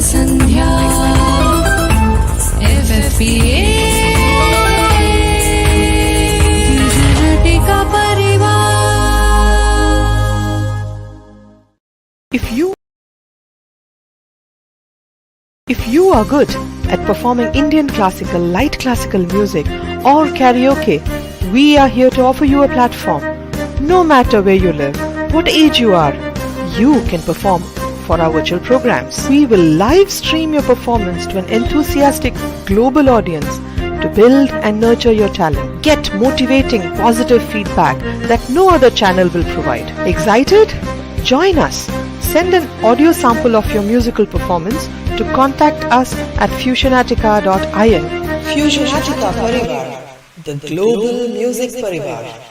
Sandhya FFPA Fusionatica Parivar. If you are good at performing Indian classical, light classical music or karaoke, we are here to offer you a platform. No matter where you live, what age you are, you can perform for our virtual programs. We will live stream your performance to an enthusiastic global audience to build and nurture your talent. Get motivating, positive feedback that no other channel will provide. Excited? Join us. Send an audio sample of your musical performance to contact us at fusionatica.in. Fusionatica Parivar, the global music Parivar.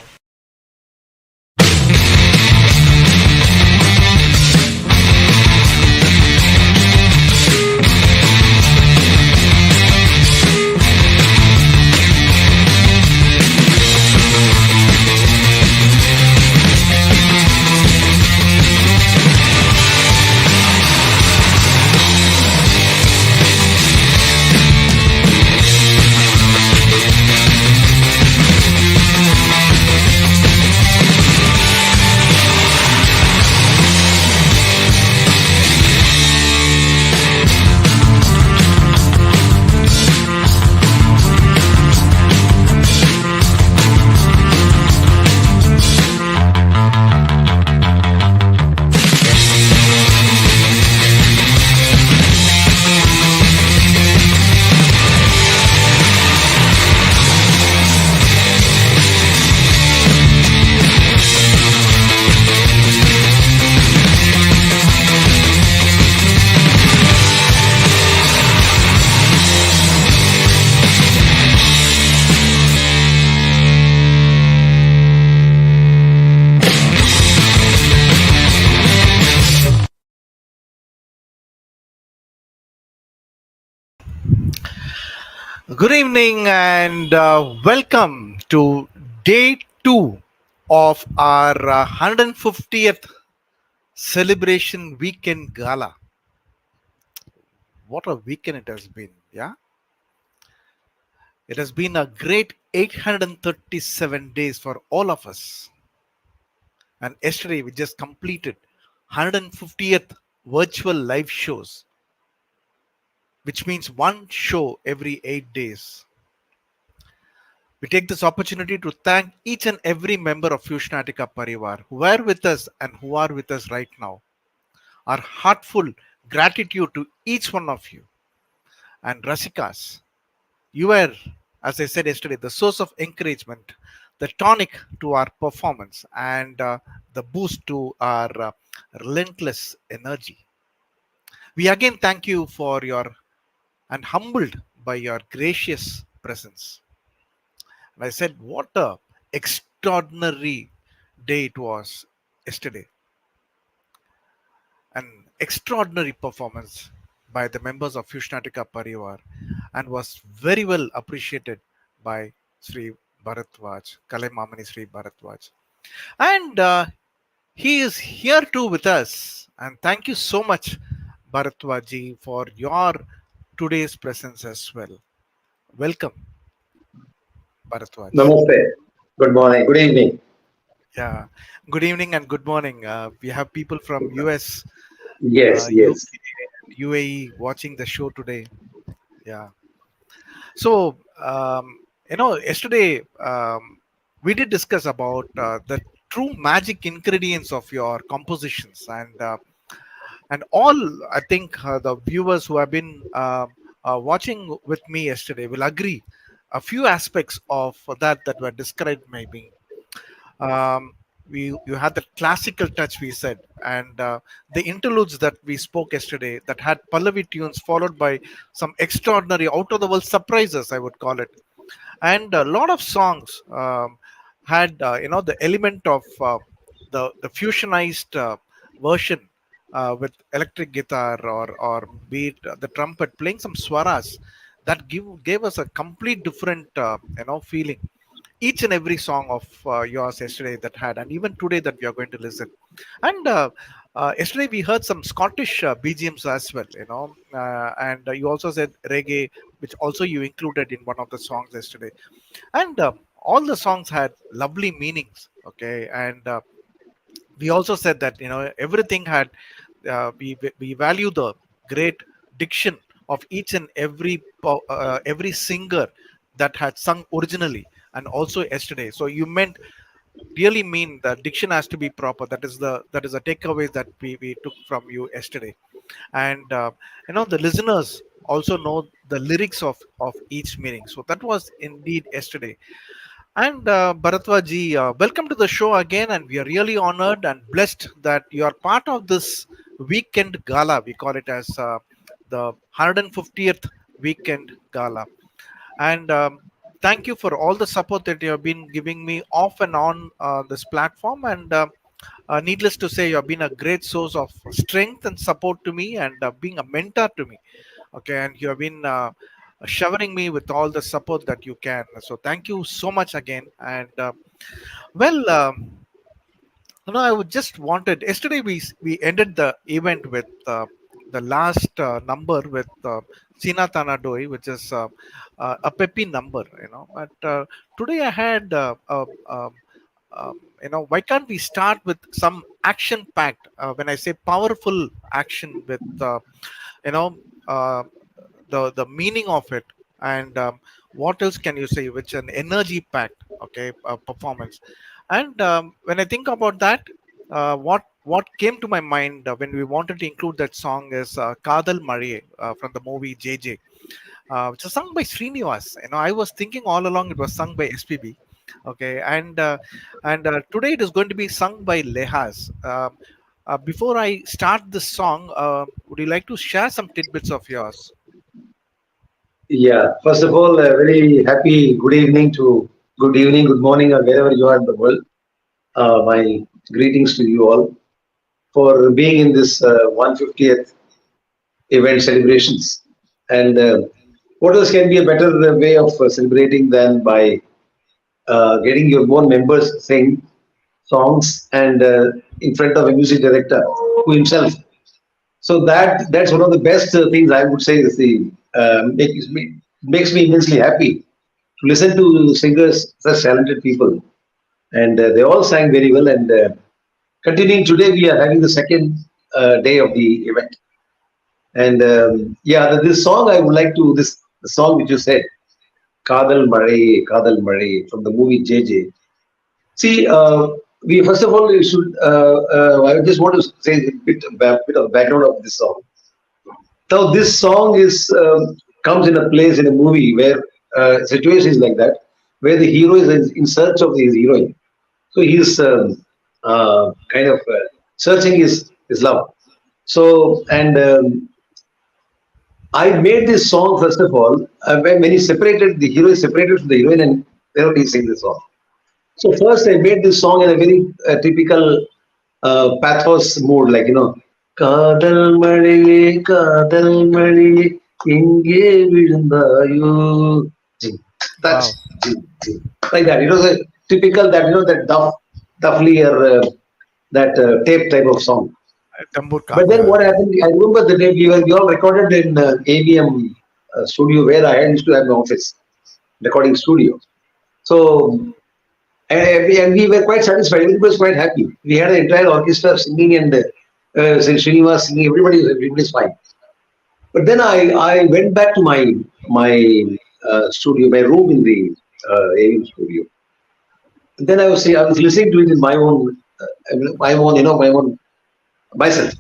Good evening and welcome to day 2 of our 150th celebration weekend gala. What a weekend it has been, yeah? It has been a great 837 days for all of us. And yesterday we just completed 150th virtual live shows, which means one show every 8 days. We take this opportunity to thank each and every member of Fusionatica Parivar who were with us and who are with us right now. Our heartful gratitude to each one of you. And Rasikas, you were, as I said yesterday, the source of encouragement, the tonic to our performance, and the boost to our relentless energy. We again thank you for your and humbled by your gracious presence. And I said, what a extraordinary day it was yesterday. An extraordinary performance by the members of Fusionatica Parivar and was very well appreciated by Sri Bharadwaj, Kalaimamani Sri Bharadwaj. And he is here too with us. And thank you so much, Bharadwaj, for your today's presence as well. Welcome, Bharadwaj. Namaste. Good morning. Good evening. Yeah. Good evening and good morning. We have people from US, Yes, yes. UK, UAE watching the show today. Yeah. So, yesterday we did discuss about the true magic ingredients of your compositions, and all. I think the viewers who have been watching with me yesterday will agree. A few aspects of that were described maybe. Um, you had the classical touch we said, and the interludes that we spoke yesterday that had Pallavi tunes followed by some extraordinary out of the world surprises, I would call it. And a lot of songs had the element of the fusionized version with electric guitar or be it the trumpet playing some swaras that gave us a complete different feeling. Each and every song of yours yesterday that had, and even today that we are going to listen. And Yesterday we heard some Scottish BGMs as well, and you also said reggae, which also you included in one of the songs yesterday, and all the songs had lovely meanings. Okay, and we also said that everything had we value the great diction of each and every singer that had sung originally and also yesterday. So you meant really mean the diction has to be proper. That is the takeaways that we took from you yesterday. And the listeners also know the lyrics of each meaning. So that was indeed yesterday. And Bharadwaj, welcome to the show again, and we are really honored and blessed that you are part of this weekend gala. We call it as the 150th weekend gala. And thank you for all the support that you have been giving me off and on this platform. And needless to say, you have been a great source of strength and support to me, and being a mentor to me. Okay, and you have been showering me with all the support that you can. So thank you so much again. And well, I would just wanted yesterday we ended the event with the last number with Sina Tanadoi, which is a peppy number. But today I had why can't we start with some action packed? When I say powerful action with you know uh, the meaning of it, and what else can you say, which an energy packed, okay, performance. And when I think about that, what came to my mind when we wanted to include that song is Kadal Mariye from the movie JJ, which is sung by Srinivas. I was thinking all along it was sung by SPB. Okay, and today it is going to be sung by Lehas. Before I start this song, would you like to share some tidbits of yours? Yeah. First of all, a very happy good evening, good morning, or wherever you are in the world. My greetings to you all for being in this 150th event celebrations. And what else can be a better way of celebrating than by getting your own members sing songs and in front of a music director who himself. So that's one of the best things I would say is the makes me immensely happy to listen to singers, such talented people, and they all sang very well. And continuing today, we are having the second day of the event, and yeah, this song I would like to this the song which you said, Kadal Mare from the movie JJ. See, we first of all we should. I just want to say a bit of background of this song. Now, this song is comes in a place in a movie where situation is like that, where the hero is in search of his heroine. So he's kind of searching his love. So and I made this song first of all when he separated, the hero is separated from the heroine, and then he sings the song. So first I made this song in a very typical pathos mood, like Kadal Maliye, Kadal Maliye, Inge Virindayo. Wow. That's like that. It was a typical that that duffly or that tape type of song. Tambur But then Kaga. what happened? I remember the day we all recorded in ABM studio where I used to have my office, recording studio. So and we were quite satisfied. Everybody was quite happy. We had an entire orchestra singing and Srinivas singing. Everybody's fine. But then I went back to my studio, my room in the AIM studio. And then I was listening to it in my own myself.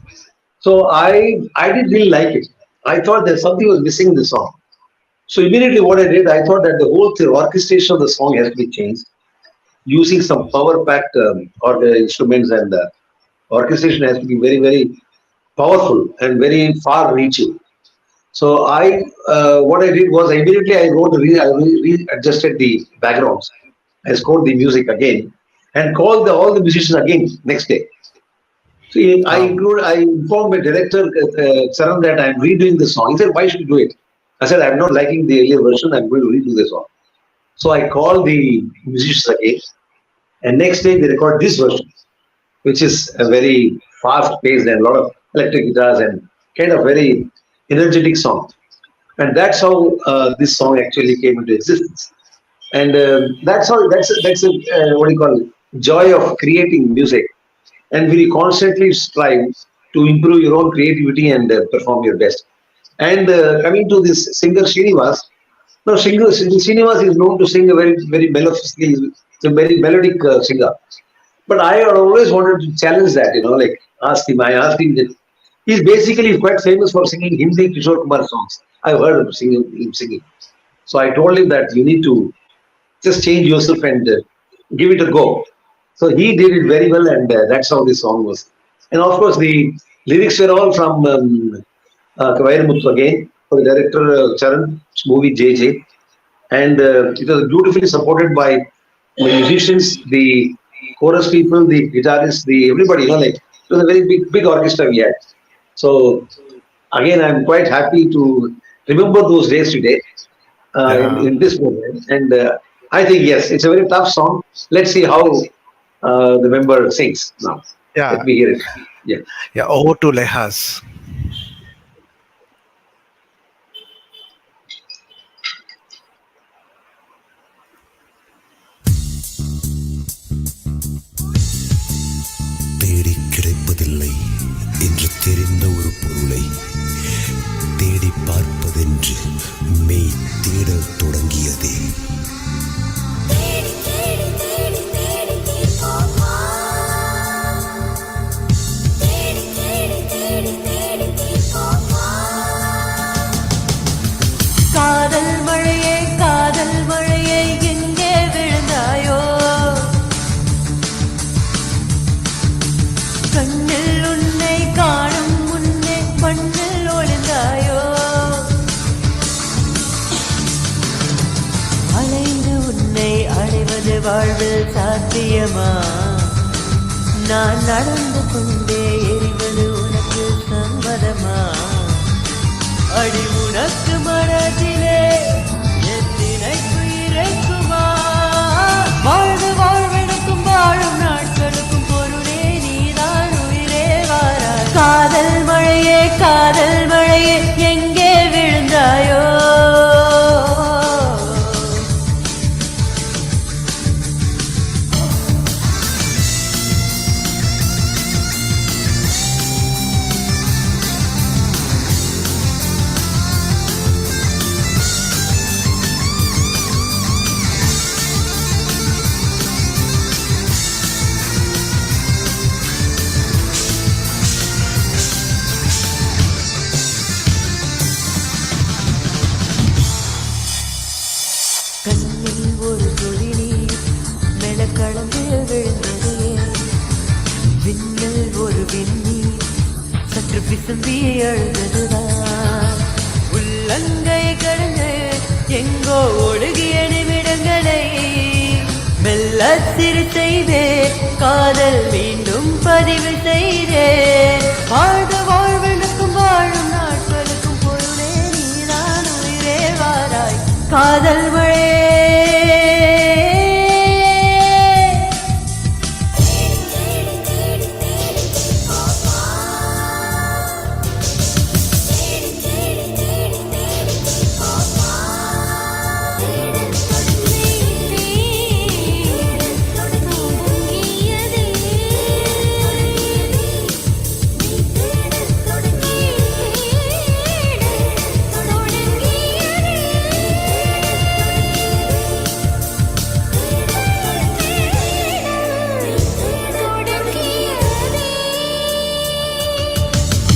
So I didn't really like it. I thought that something was missing in the song. So immediately what I did, I thought that the whole orchestration of the song has to be changed using some power packed or instruments, and orchestration has to be very very powerful and very far reaching. So what I did was immediately I readjusted the backgrounds. I scored the music again and called all the musicians again next day. So Wow. I informed my director Saran that I'm redoing the song. He said, "Why should you do it?" I said, "I'm not liking the earlier version. I'm going to redo the song." So I called the musicians again, and next day they record this version, which is a very fast paced and a lot of electric guitars and kind of very energetic song. And that's how this song actually came into existence. And that's how that's a what do you call joy of creating music. And we constantly strive to improve your own creativity and perform your best. And coming to this singer Srinivas, now Srinivas is known to sing a very melodically, it's a very melodic singer. But I had always wanted to challenge that, like I asked him that he's basically quite famous for singing Hindi Kishore Kumar songs. I've heard him singing. So I told him that you need to just change yourself and give it a go. So he did it very well, and that's how this song was. And of course, the lyrics were all from Kavairmuthu again, for the director Charan, movie JJ. And it was beautifully supported by the musicians, the chorus people, the guitarists, the everybody, like it was a very big orchestra we had. So again, I'm quite happy to remember those days today in this moment. And I think, yes, it's a very tough song. Let's see how the member sings now. Yeah. Let me hear it. Yeah. Yeah. Over to Lehas. தேடி கிடைப்பதில்லை என்று தெரிந்த ஒரு பொருளை தேடி பார்ப்பதென்று மெய் தேடத் தொடங்கியதே. காதல் மழையே காதல் மழையே எங்கே விழுந்தாயோ, கண்ணில் உன்னை காணும் முன்னே மண்ணில் ஒளிந்தாயோ, அலைந்து உன்னை அடைவது வாழ்வில் சாத்தியமா, நான் நடந்து கொண்டே எரிவது உனக்கு சம்மதமா, அடி உனக்கு மனதிலே என் நினைப்பு இறைக்குமா, வாழ்வு வாழ்வெடுக்கும் வாழும் நாட்களுக்கும் பொருளே நீதான் உயிரே வாராய். காதல் மழையே காதல் மழையே எங்கே விழுந்தாயோ, கண்ணில் ஒரு துளி நீர் மெளக்கலந்து விழுந்ததே, விண்ணில் ஒரு விண்ணீர் சற்று பிசும்பி அழுததுதான், உள்ளங்கை கடந்து எங்கோ ஒழுகிய நிமிடங்களை மெல்ல சிறு செய்தே, காதல் மீண்டும் பதிவு செய்தேன், வாழ்ந்த வாழ்வெனுக்கும் வாழும் நாட்களுக்கும் பொருளே நீதான் உயிரே வாராய். காதல் மழை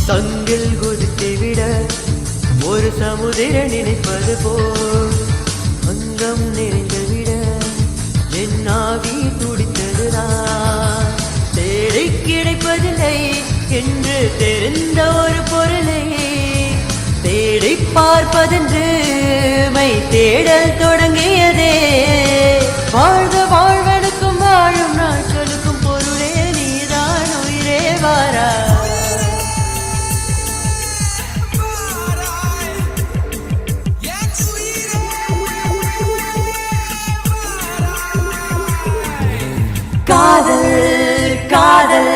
தங்கில் குதித்து விட ஒரு சமுதிரம் நினைப்பது போல் அங்கம் நிறைந்து விட என் ஆவி துடித்ததுதான், தேடி கிடைப்பதில்லை என்று தெரிந்த ஒரு பொருளை தேடி பார்ப்பதென்று மை தேடல் தொடங்கியதே, வாழ்ந்த வாழ்வெடுக்கும் வாழும் நாட்களுக்கும் பொருளே நீதான் உயிரே வாரா. காதல் காதல்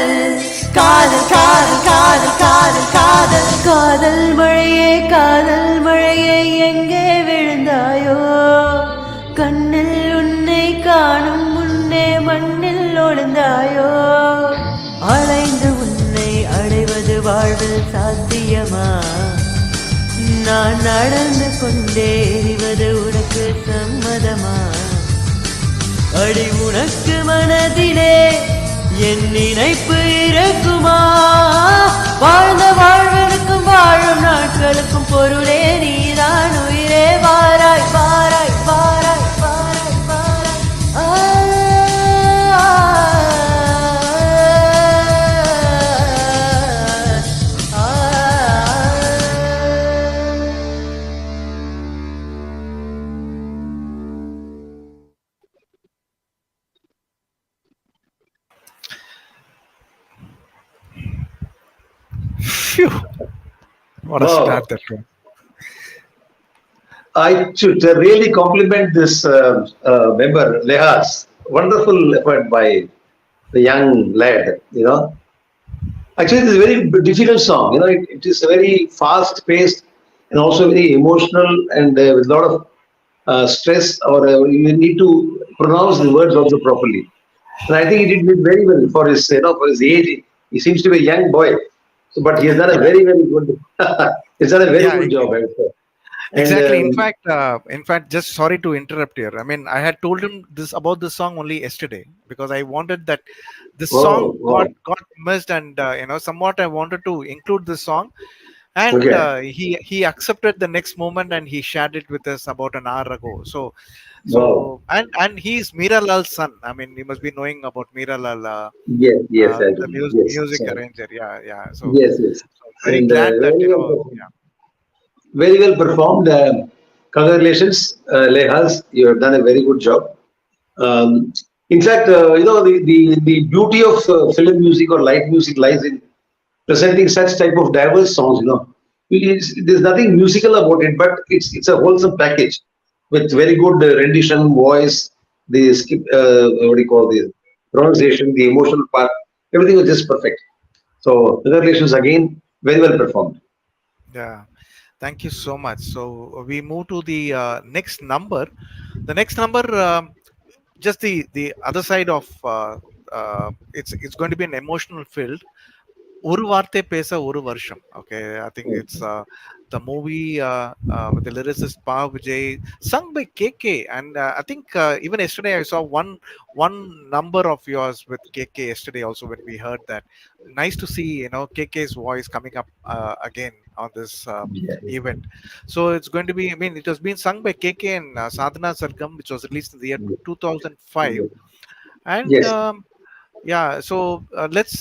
காதல் காதல் காதல் காதல் காதல் காதல் மழையே எங்கே விழுந்தாயோ கண்ணில் உன்னை காணும் முன்னே மண்ணில் ஒளிந்தாயோ அலைந்து உன்னை அடைவது வாழ்வில் சாத்தியமா நான் நடந்து கொண்டே எறிவது உனக்கு சம்மதமா அடி உனக்கு மனதிலே என் நினைப்பு இருக்குமா வாழ்ந்த வாழ்வனுக்கும் வாழும் நாட்களுக்கும் பொருளே நீதான் உயிரே வாராய் வாராய் வாராய் வாராய் வாராய் Phew. What a Wow. start that was. I should really compliment this member, Lehas. Wonderful effort by the young lad, you know. Actually, it's a very difficult song, you know. It is very fast paced and also very emotional and with a lot of stress, or you need to pronounce the words also properly. And I think he did it very well for his, for his age. He seems to be a young boy, so, but he has done a very, very good. He's done a very Yeah, good job, I would say. And, exactly. In fact, just sorry to interrupt here. I mean, I had told him this about this song only yesterday because I wanted that this song wow. got missed, and somewhat I wanted to include this song, and Okay. he accepted the next moment and he shared it with us about an hour ago. So Wow. and he's Meera Lal's son. I mean, you must be knowing about Meera Lal, Yes, I do. the Yes, music sorry. arranger. Yeah. Yes. So very And glad that very well performed. yeah. Very well performed. Congratulations, Lehas. You have done a very good job. Um, in fact, the beauty of film music or light music lies in presenting such type of diverse songs. There's nothing musical about it, but it's a wholesome package with very good rendition, voice, the skip, what do you call the pronunciation, the emotional part. Everything was just perfect. So congratulations again. Very well performed. Yeah, thank you so much. So we move to the next number. The next number, just the other side of it's going to be an emotional filled. ஒரு வார்த்தை பேச ஒரு வருஷம். Okay, I think it's the movie with the lyricist Pa Vijay, sung by KK, and I think even yesterday I saw one number of yours with KK yesterday also when we heard that. Nice to see KK's voice coming up again on this Yeah. event. So it's going to be. I mean, it has been sung by KK and Sadhana Sargam, which was released in the year 2005, and. Yes. Yeah, so let's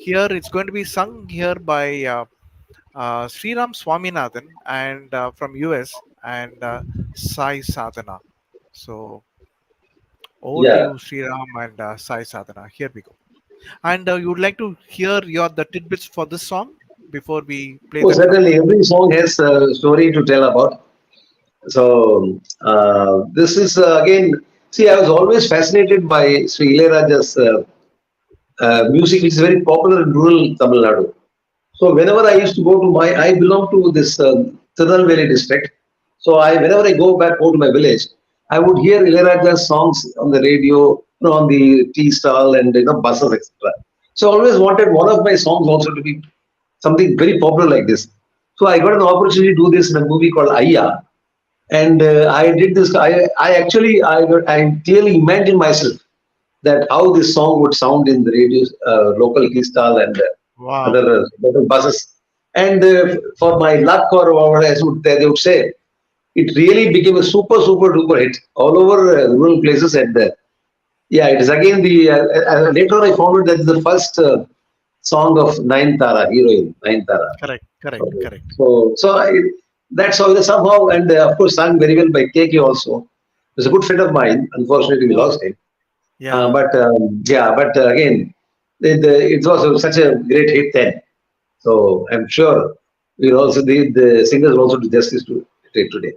hear. It's going to be sung here by Sriram Swaminathan and from US and Sai Sadhana. So over to Yeah. you, Sriram and Sai Sadhana. Here we go. And you would like to hear the tidbits for this song before we play Oh, that number? certainly. Every song has a story to tell about. So this is again. See, I was always fascinated by Sri Ilayaraja's music, which is very popular in rural Tamil Nadu. So whenever I used to go to I belong to this Tirunelveli district. So whenever I go back home to my village, I would hear Ilayaraja's songs on the radio, on the tea stall and buses, etc. So I always wanted one of my songs also to be something very popular like this. So I got an opportunity to do this in a movie called Ayya, and I did this. I clearly imagined myself that how this song would sound in the radio, local tea stall and Wow. other buses. And for my luck or whatever, they would say, it really became a super duper hit all over rural places. And yeah, it is again later on I found out that it's the first song of Nine Tara, heroine Nine Tara. Correct. That's how somehow, and of course, sung very well by KK also. He was a good friend of mine. Unfortunately, we lost him. Yeah. But again, it was such a great hit then. So I'm sure the singers will also do justice to it today.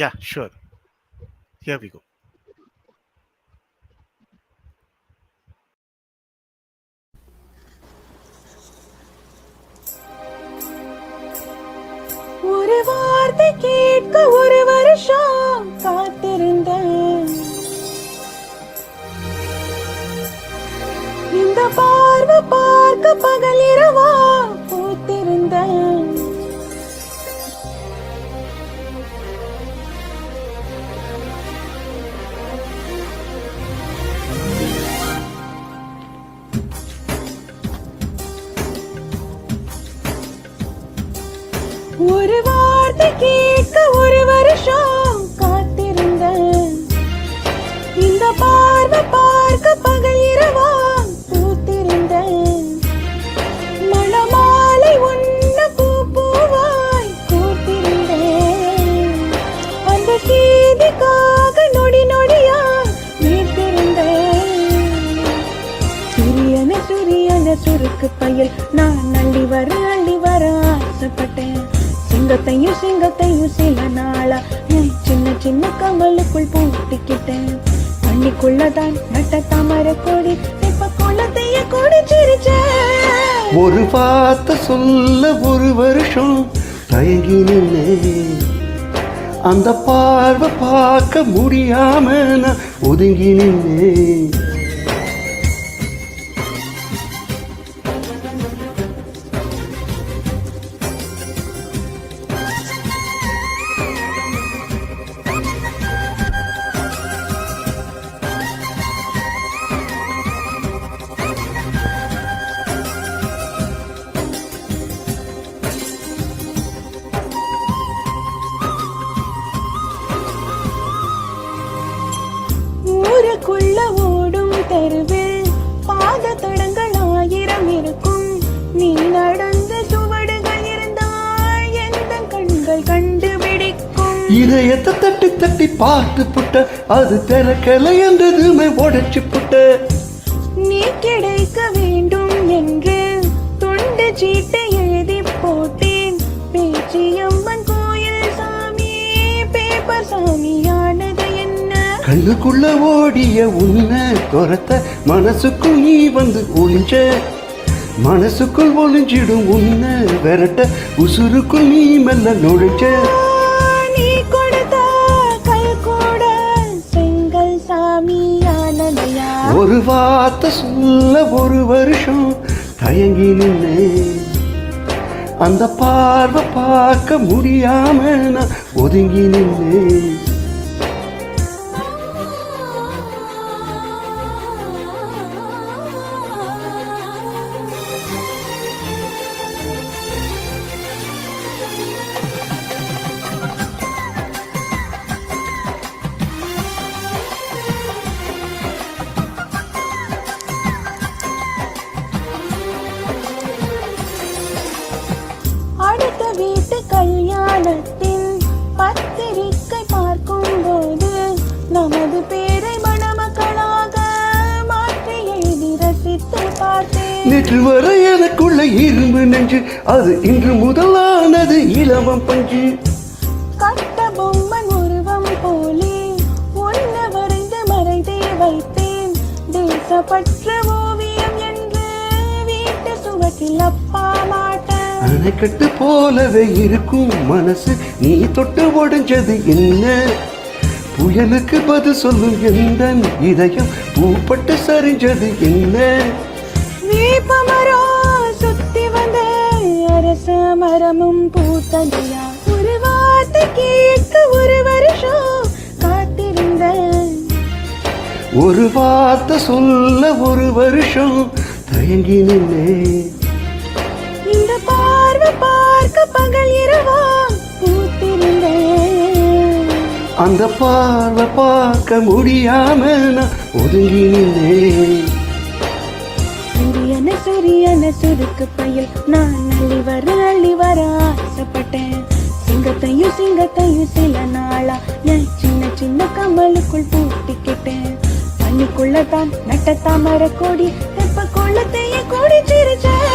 Yeah, sure. Here we go. கேட்க ஒரு வருஷம் காத்திருந்தேன். இந்த பார்வை பார்க்க பகல் இரவா பூத்திருந்தேன். ஒரு வார்த்தை கேட்க ஒரு வருஷம் காத்திருந்தேன். இந்த பார்வை பார்க்க பகல் இரவா பூத்திருந்தேன். மணமாலை உன்ன பூ பூவாய் கூத்திருந்தேன். அந்த செய்திக்காக நொடி நொடியா வீட்டிருந்தேன். சூரியன சுருக்கு பையல் நான் அள்ளி வர ஆசைப்பட்டேன். சிங்கத்தையும் சில நாளா சின்ன சின்ன கமலுக்குள் பூட்டிக்கிட்டேன். பண்ணிக்குள்ளதான் நட்ட தாமரை கொடி இப்ப குளத்தைய கொடி சிரிச்சேன். ஒரு வார்த்தை சொல்ல ஒரு வருஷம் தயங்கி நின்னே. அந்த பார்வை பார்க்க முடியாம நான் ஒதுங்கி நின்னே. ஊருக்குள்ள ஓடும் தெருவில் பாத தடங்கள் 1000 இருக்கும். நீ நடந்த சுவடுகள் இருந்தால் எந்த கண்கள் கண்டுபிடிக்கும். இதயத்தை தட்டி தட்டி பார்த்து புட்ட அது திறக்கலை என்றதுமே உடைச்சு புட்ட. நீ கிடைக்க வேண்டும் என்று துண்டு சீட்டை எழுதி போட்டேன். பேச்சியம்மன் கோயில் சாமி பேப்பர் சாமியானது என்ன. கண்ணுக்குள்ள ஓடிய உன்னை துரத்த மனசுக்குள் நீ வந்து ஒளிஞ்ச. மனசுக்குள் ஒளிஞ்சிடும் உன்னை விரட்ட உசுருக்குள் நீ மெல்ல நுழைஞ்ச. நீ கொடுத்த கை கூட செங்கல் சாமியானதையா. ஒரு வார்த்தை சொல்ல ஒரு வருஷம் தயங்கி நின்னே. அந்த பார்வை பார்க்க முடியாம நான் ஒதுங்கி நின்னே. அடுத்த வீட்டு கல்யாணத்தின் பத்திரிக்கை பார்க்கும் போது நமது பேரை மணமக்களாக மாற்றி எழுதி ரசித்து பார்த்தேன். நேற்று வரை எனக்குள்ள இரும்பு நெஞ்சு அது இன்று முதலானது இலவம் பஞ்சு. கட்ட பொம்மன் உருவம் போலே ஒன்ன வரைந்து மறைந்தே வைத்தேன். தேசப்பற்ற ஓவியம் என்று வீட்டு சுவற்றில் அப்பா மாட்டேன். அணைக்கட்டு போலவே இருக்கும் மனசு நீ தொட்டு உடைஞ்சது என்ன. புயலுக்கு பதில் சொல்லும் எந்த இதயம் பூப்பட்டு சரிஞ்சது என்ன. வேப்பமரம் சுத்தி வந்த அரச மரமும் பூத்ததையா. ஒரு வார்த்தை கேட்க ஒரு வருஷம் காத்திருந்தேன். ஒரு வார்த்தை சொல்ல ஒரு வருஷம் தயங்கி நின்னே. இந்த பார்வை பார்க்க பகல் இரவா பூத்திருந்தேன். அந்த பார்வை பார்க்க முடியாம நான் ஒதுங்கி நின்னே. சூரியன சுருக்கு பையல் நான் அள்ளி வர ஆசைப்பட்டேன். சிங்கத்தையும் சில நாளா என் சின்ன சின்ன கமலுக்குள் பூட்டிக்கிட்டேன். பண்ணிக்குள்ளதான் நட்ட தாமரை கொடி எப்ப கொள்ளத்தைய கொடி சிரிச்சேன்.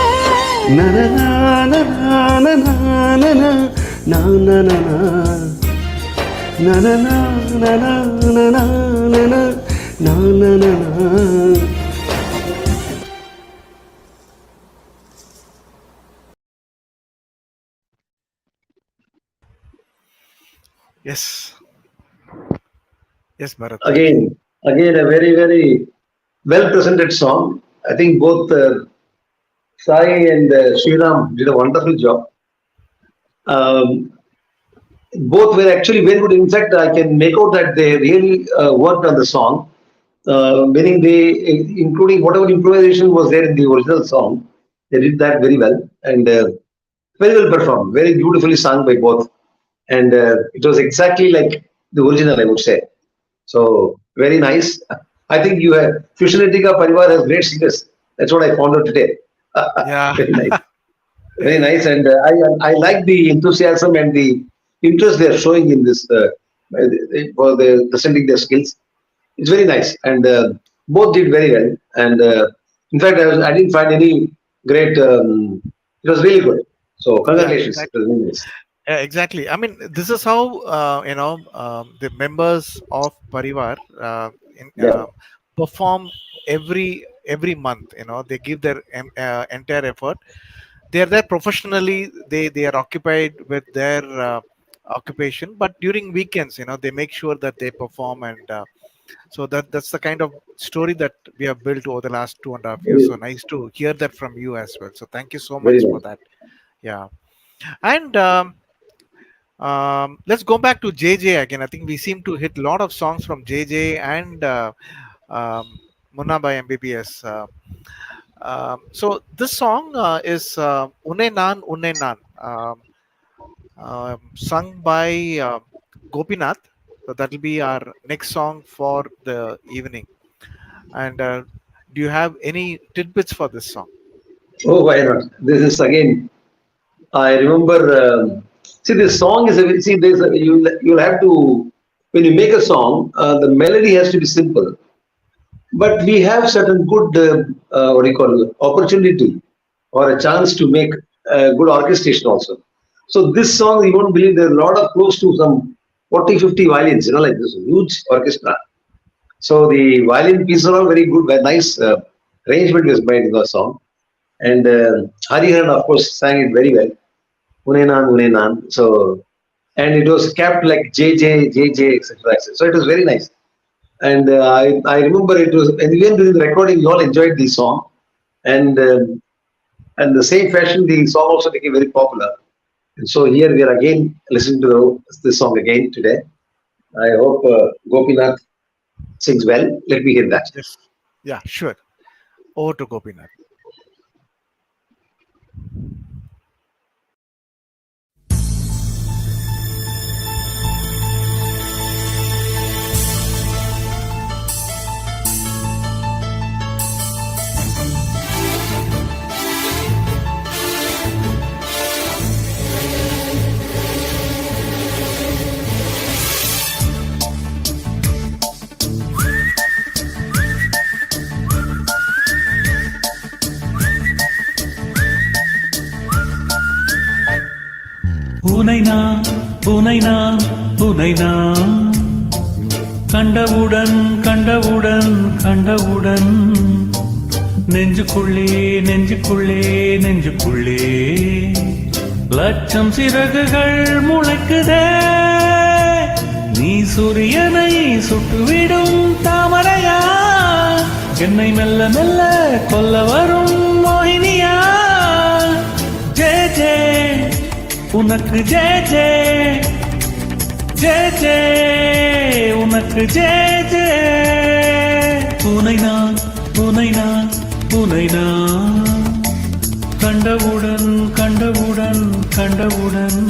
Yes. Yes, Bharat. Again, a very well presented song. I think both Sai and Sriram did a wonderful job. Um, Both were actually very good. In fact, I can make out that they really worked on the song, meaning including whatever improvisation was there in the original song, they did that very well and very well performed, very beautifully sung by both, and it was exactly like the original, I would say. So very nice. I think you have Fusionatica Parivar has great singers. That's what I found out today. Yeah. Very nice. Very nice, and I like the enthusiasm and the interest they are showing in this for presenting their skills. It's very nice, and both did very well. And in fact, I didn't find any great. It was really good. So Yeah, congratulations. It exactly. was really nice. Yeah, exactly. I mean, this is how the members of Parivar Yeah, perform every month. They give their entire effort. They're there professionally. They are occupied with their occupation, but during weekends, they make sure that they perform, and so that's the kind of story that we have built over the last 2.5 years. very, So nice to hear that from you as well. So thank you so very much for nice. that. Yeah. And let's go back to JJ again. I think we seem to hit a lot of songs from JJ and Munna by MBBS. So this song is Une Nan Une Nan, sung by Gopinath. So that will be our next song for the evening. And do you have any tidbits for this song? Oh, why not? This is again. I remember. See, this song is a. See, you'll have to when you make a song. The melody has to be simple, but we have certain good what do you call it, opportunity or a chance to make good orchestration also. So this song, you won't believe there are a lot of close to some 40, 50 violins, like this huge orchestra. So the violin pieces are all very good, very nice arrangement was made in the song. And Hariharan, of course, sang it very well. Unenan, Unenan. So, and it was kept like JJ, JJ, etc. So it was very nice. And I remember it was, and even during the recording, we all enjoyed the song. And the same fashion, the song also became very popular. And so here we are again listening to this song again today. I hope Gopinath sings well. Let me hear that. Yes. Yeah, sure. Over to Gopinath. உனை நான் உனை நான் உனை நான் கண்டவுடன் கண்டவுடன் கண்டவுடன் நெஞ்சுக்குள்ளே நெஞ்சுக்குள்ளே நெஞ்சுக்குள்ளே லட்சம் சிறகுகள் முளைக்குதே நீ சூரியனை சுட்டுவிடும் தாமரையா என்னை மெல்ல மெல்ல கொல்ல வரும் மோகினியா ஜே ஜே உனக்கு ஜே ஜே ஜே ஜே உனக்கு ஜே ஜே உனை நான் உனை நான் உனை நான் கண்டவுடன் கண்டவுடன் கண்டவுடன்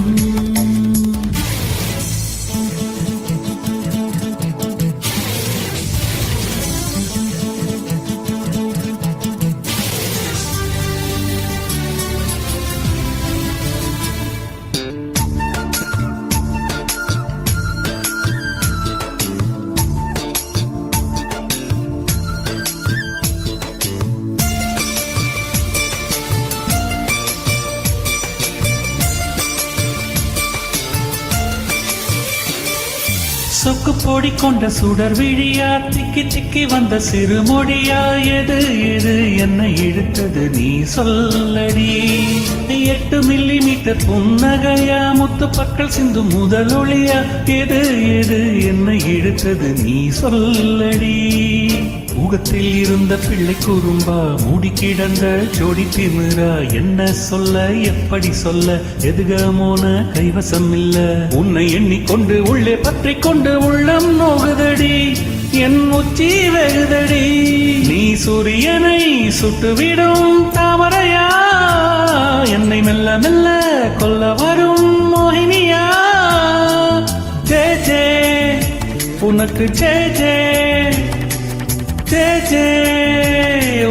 சொக்கு பொடி கொண்ட சுடர் விழியா திக்கி திக்கி வந்த சிறுமொழியா எது எது என்னை இழுத்தது நீ சொல்லடி 8 மில்லிமீட்டர் புன்னகையா முத்து பற்கள் சிந்து முதலொளியா எது எது என்னை இழுத்தது நீ சொல்லடி ஊகத்தில் இருந்த பிள்ளை குறும்பா மூடி கிடந்த ஜோடி திமிரா என்ன சொல்ல எப்படி சொல்ல எதுகமோன கைவசம் இல்ல உன்னை எண்ணிக்கொண்டு உள்ளே பற்றி கொண்டு உள்ளம் நோகுதடி என் உச்சி வெகுதடி நீ சூரியனை சுட்டுவிடும் தாமரையா என்னை மெல்ல மெல்ல கொல்ல வரும் மோகினியா ஜே ஜே உனக்கு ஜே ஜே ஜே ஜே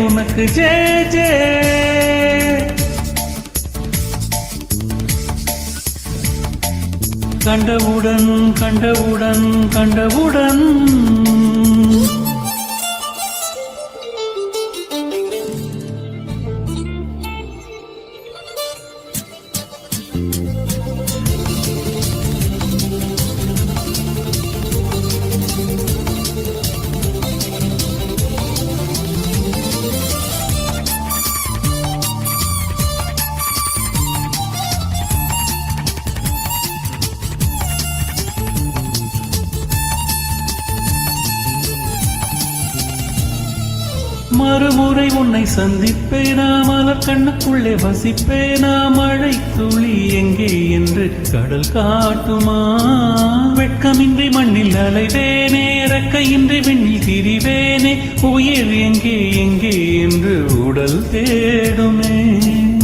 உனக்கு ஜே ஜே கண்டவுடன் கண்டவுடன் கண்டவுடன் மறுமுறை உன்னை சந்திப்பேனா மலர் கண்ணுக்குள்ளே வசிப்பேனா மழை துளி எங்கே என்று கடல் காட்டுமா வெட்கமின்றி மண்ணில் அலைவேனே ரெக்கையின்றி விண்ணில் திரிவேனே உயிர் எங்கே எங்கே என்று உடல் தேடுமே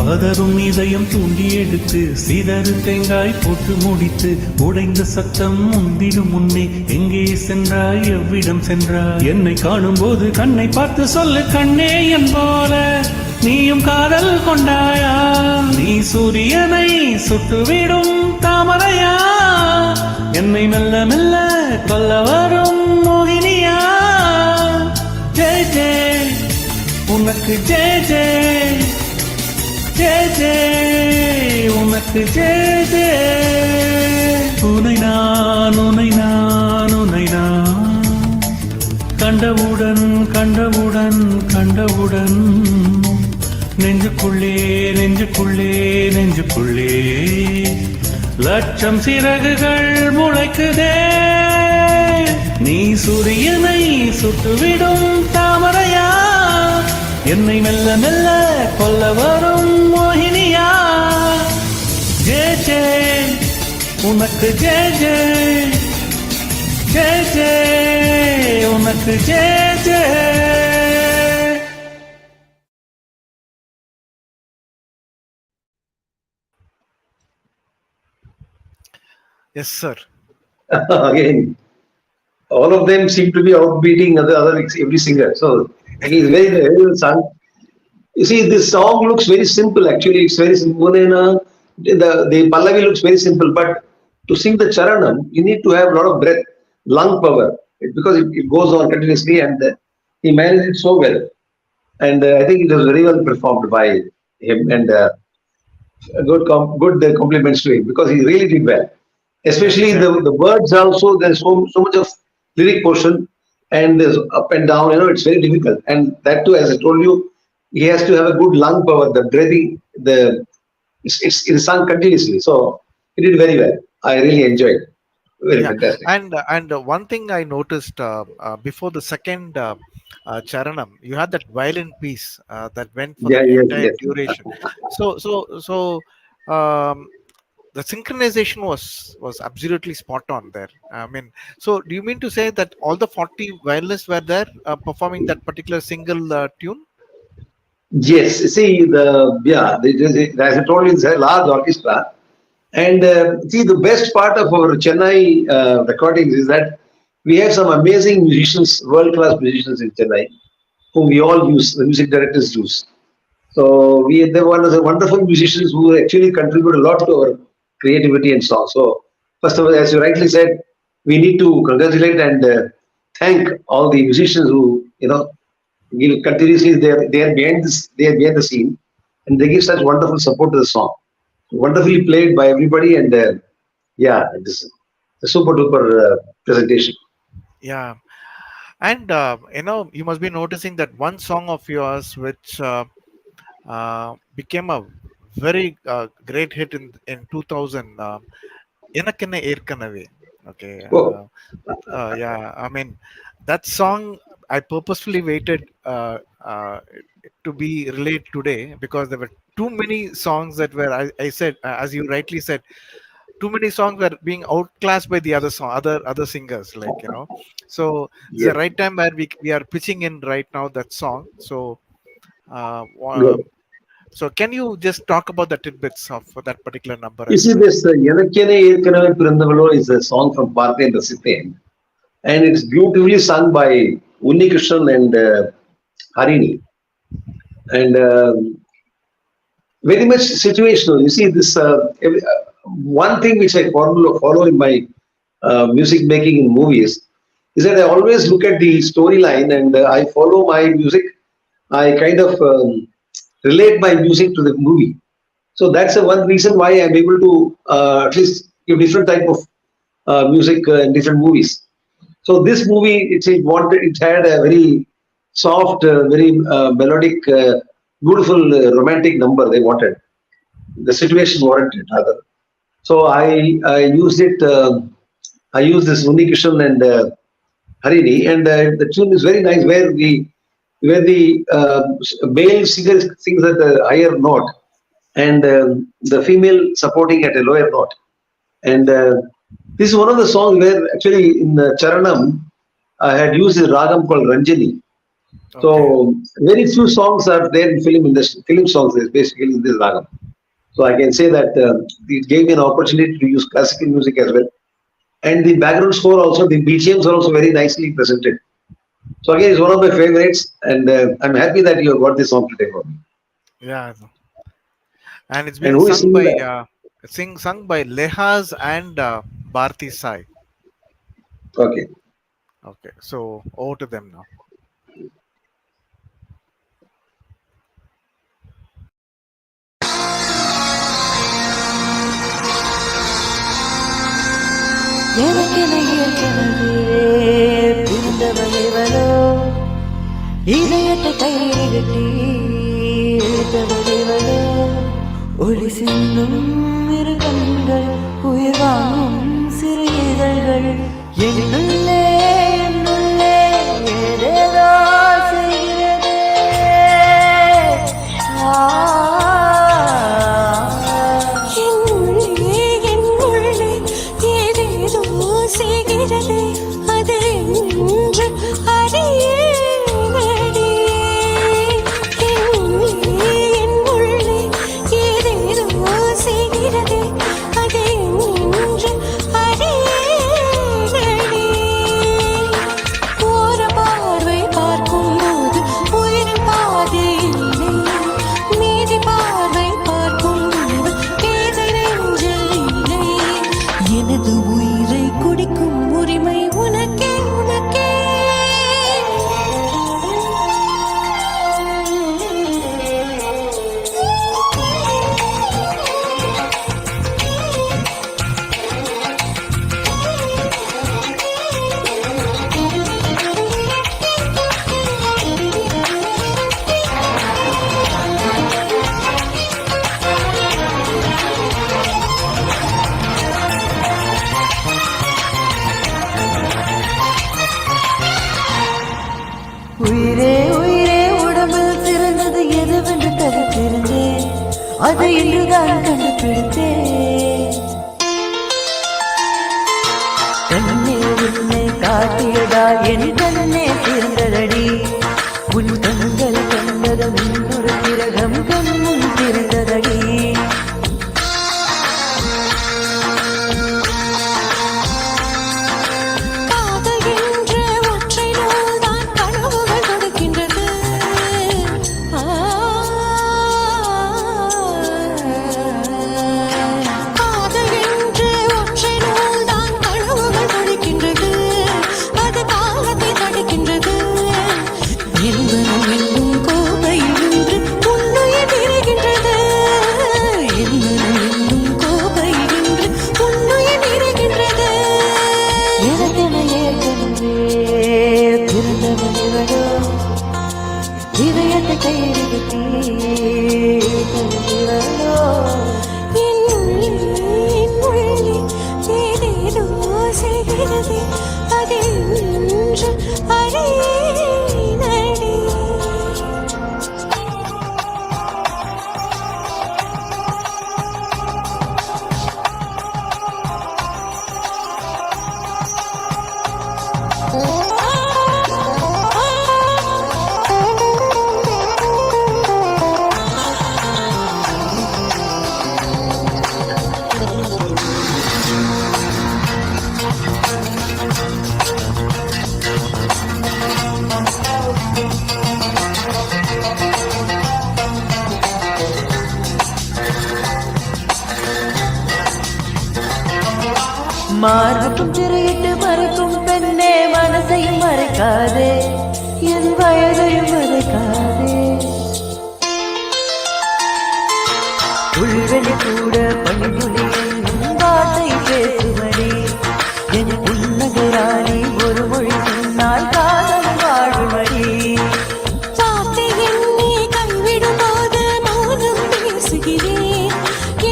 பதரும் இதயம் தூண்டி எடுத்து சிதறு தேங்காய் போட்டு முடித்து உடைந்த சத்தம் முந்திடும் முன்னே எங்கே சென்றாய் எவ்விடம் சென்றாய் என்னை காணும் போது கண்ணை பார்த்து சொல்லு கண்ணே என் போல நீயும் காதல் கொண்டாயா நீ சூரியனை சுட்டுவிடும் தாமரையா என்னை மெல்ல மெல்ல கொல்ல வரும் மோகினியா ஜே ஜே உனக்கு ஜே ஜே ஜே ஜே உனக்கு ஜே ஜே உனை நான் உனை நான் உனை நான் கண்டவுடன் கண்டவுடன் கண்டவுடன் நெஞ்சுக்குள்ளே நெஞ்சுக்குள்ளே நெஞ்சுக்குள்ளே லட்சம் சிறகுகள் முளைக்குதே நீ சூரியனை சுட்டுவிடும் தாமரையா என்னை மெல்ல மெல்ல கொல்ல வரும் மோகினியா ஜே ஜே உனக்கு ஜே ஜே ஜே ஜே உனக்கு J J Yes, sir. Again, all of them seem to be outbeating every singer. So he's very, very well sung. You see, this song looks very simple. Actually, it's very simple. The Pallavi looks very simple, but to sing the Charanam, you need to have a lot of breath, lung power, because it goes on continuously, and he managed it so well. And I think it was very well performed by him, and good compliments to him, because he really did well. Especially the words also, there's so much of lyric portion, and there's up and down, it's very difficult. And that too, as I told you, he has to have a good lung power, the breathing, it's sung continuously. So he did very well. I really enjoyed it. Very fantastic. And one thing I noticed before the second Charanam, you had that violin piece that went for the entire duration. So the synchronization was absolutely spot on there. I mean, so do you mean to say that all the 40 violinists were there performing that particular single tune? Yes. See, as I told you, it's a large orchestra. And see, the best part of our Chennai recordings is that we have some amazing musicians, world-class musicians in Chennai, whom we all use, the music directors use. So they were wonderful musicians who actually contribute a lot to our creativity and song. So first of all, as you rightly said, we need to congratulate and thank all the musicians who give continuously. They are behind the scene, and they give such wonderful support to the song. Wonderfully played by everybody, and a super duper presentation. Yeah. And you must be noticing that one song of yours, which became a very great hit in 2000. Enakenne Erkanave. Okay. Oh, Yeah. I mean, that song I purposefully waited to be relayed today because there were too many songs that were, I said, as you rightly said, too many songs were being outclassed by the other singers, so it's the yes, right time where we are pitching in right now that song. So good. so can you just talk about the tidbits of that particular number You as see, well? this Enakkene Erkanave Pirandavalo is a song from Parthen Rasithen, and it's beautifully sung by Unni Krishnan and Harini. And very much situational. You see, this one thing which I follow in my music making in movies is that I always look at the storyline and I follow my music. I kind of relate my music to the movie. So that's the one reason why I'm able to at least give different type of music in different movies. So this movie, it had a very soft, very melodic, beautiful, romantic number they wanted. The situation warranted rather. So I used it. I used this Unni Krishnan and Harini, and the tune is very nice. Where the male singer sings at a higher note, and the female supporting at a lower note. And this is one of the songs where actually in Charanam I had used a ragam called Ranjani. Okay. So very few songs are there in film industry. Film songs is basically in this ragam. So I can say that it gave me an opportunity to use classical music as well. And the background score also, the BGMs are also very nicely presented. So again, it's one of my favorites, and I'm happy that you have got this song today for me. Yeah. And it's And been who is sung singing by that? sung by Lehaz and Bharti Sai. Okay. Okay, so over to them now. எனக்கென ஏற்கனவே பிறந்தவளேவளோ இதயத்தை கையில் கட்டி இழுத்தவளேவளோ ஒளி சிந்தும் இரு கண்கள் உயிர் வாங்கும் சிறு இதழ்கள் என்னுள்ளே என்னுள்ளே ஏதேதோ செய்கிறதே என்னுள்ளே என்னுள்ளே ஏதேதோ செய்கிறதே அது என்று அறியேனடி என்னுள்ளே என்னுள்ளே ஏதேதோ செய்கிறதே அது என்று அறியேனடி ஓர பார்வை பார்க்கும் போது உயிரின் பாதி இல்லை மீதி பார்வை பார்க்கும் போது பேதை நெஞ்சில் இல்லை எனது உயிரை குடிக்கும் உரிமை உனக்கே உனக்கே உயிரே உயிரே உடம்பில் சிறந்தது எதுவென்று தடுத்திருந்தேன் அதை இன்றுதான் கண்டுபிடித்தேன் கண்ணே உன்னை காட்டியதால் என் கண்ணே திறந்ததடி உன் கண்கள் கண்டதும் இன்னொரு கிரகம் கண்ணும் திறந்ததடி காதல் என்ற ஒற்றை நூல்தான் கனவுகள் கொடுக்கின்றது காதல் என்ற ஒற்றை நூல்தான் கனவுகள் கொடுக்கின்றது அது காலத்தை இதயத்தை கையில் தீரோ என் உள்ளே ஏதேதோ செய்கிறது அதில் நின்று அடே நடி மார்புக்கும் திரையிட்டு மறைக்கும் பெண்ணே மனசையும் மறைக்காதே என் வயதையும் மறைக்காதே உள்வெளி கூட பணிபுரியும் வார்த்தை பேசுவடி என் புன்னகைராணி ஒரு மொழி சொன்னால் காதல் வாழ்வடி வார்த்தை என்னை கைவிடும் போது மௌனம் பேசுகிறேன்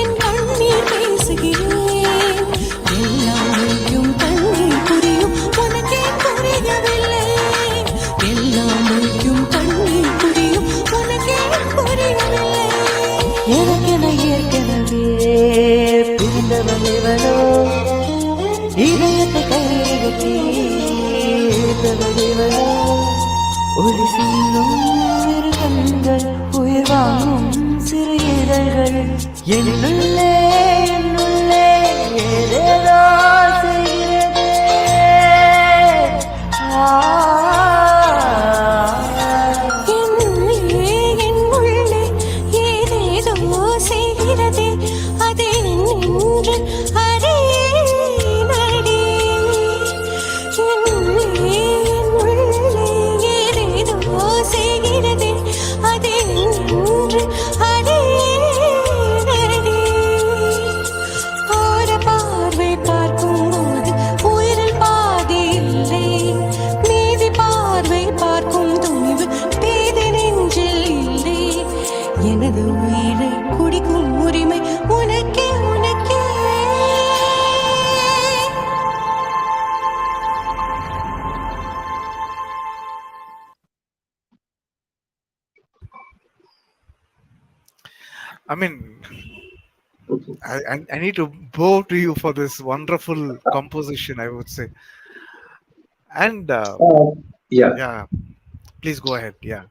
என் கண்ணீர் பேசுகிறேன் எல்லாமையும் கண்ணீர் புரியும் உனக்கே புரியவில்லை எல்லாமையும் கண்ணீர் புரியும் உனக்கே புரியவில்லை எனக்கென ஏற்கனவே பிரிந்தவன் இவனோ இதயத்தை கையில் தீர்த்தவன் இவனோ ஒளி சிந்தும் இரு கண்கள் உயிர் வாங்கும் சிறு இதழ்கள் என்னுள்ளே ஏதேதோ செய்கிறதே என் உள்ளே ஏதேதோ செய்கிறதே அதை நின்று அடே நடி என் உள்ளே ஏதேதோ செய்கிறதே அதை நின்று அடே நடி ஓர பார்வை பார்க்கும்போது உயிரில் பாதி இல்லை மீதி பார்வை பார்க்கும் துணிவு பேதி நெஞ்சில் இல்லை எனது உயிரை குடிக்கும் உரிமை உனக்கே உனக்கே I mean, I need to bow to you for this wonderful composition, I would say. And Yeah. yeah, please go ahead. Yeah.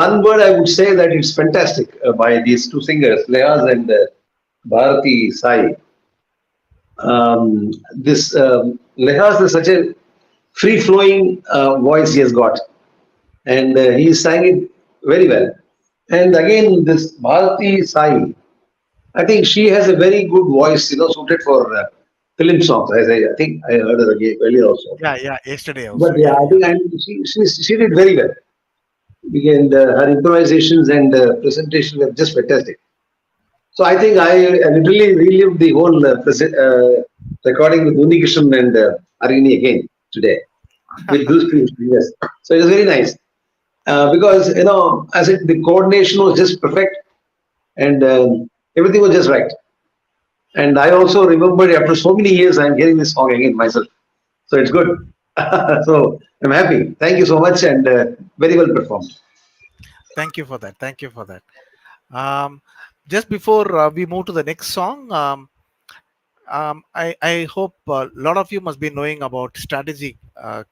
One word I would say that it's fantastic by these two singers, Lehaz and Bharati Sai. Lehaz is such a free-flowing voice he has got, and he sang it very well. And again, this Bharati Sai, I think she has a very good voice, suited for film songs. I think I heard her again earlier also. Yeah. Yesterday also. But yeah, I think she did very well. And her improvisations and presentation were just fantastic. So I think I literally relived the whole recording with Unikishan and Arini again today with those two singers. So it was very nice because I said the coordination was just perfect and everything was just right. And I also remembered after so many years I'm hearing this song again myself. So it's good. So I'm happy. Thank you so much and very well performed. Thank you for that. Thank you for that. Just before we move to the next song, I hope a lot of you must be knowing about Strategy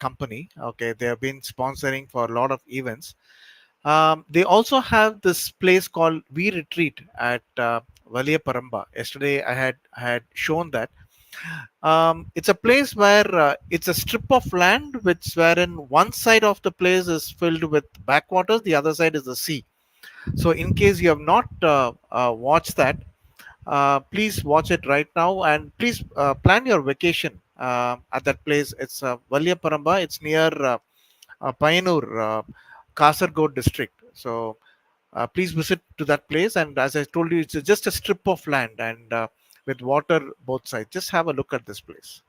Company. Okay, they have been sponsoring for a lot of events. They also have this place called We Retreat at Valia Paramba. Yesterday I had shown that. It's a place where it's a strip of land wherein one side of the place is filled with backwaters, the other side is the sea. So in case you have not watched that, please watch it right now and please plan your vacation at that place. It's Valia Paramba. It's near Payanur, Kasargod district. So please visit to that place. And as I told you, it's just a strip of land and with water both sides. Just have a look at this place.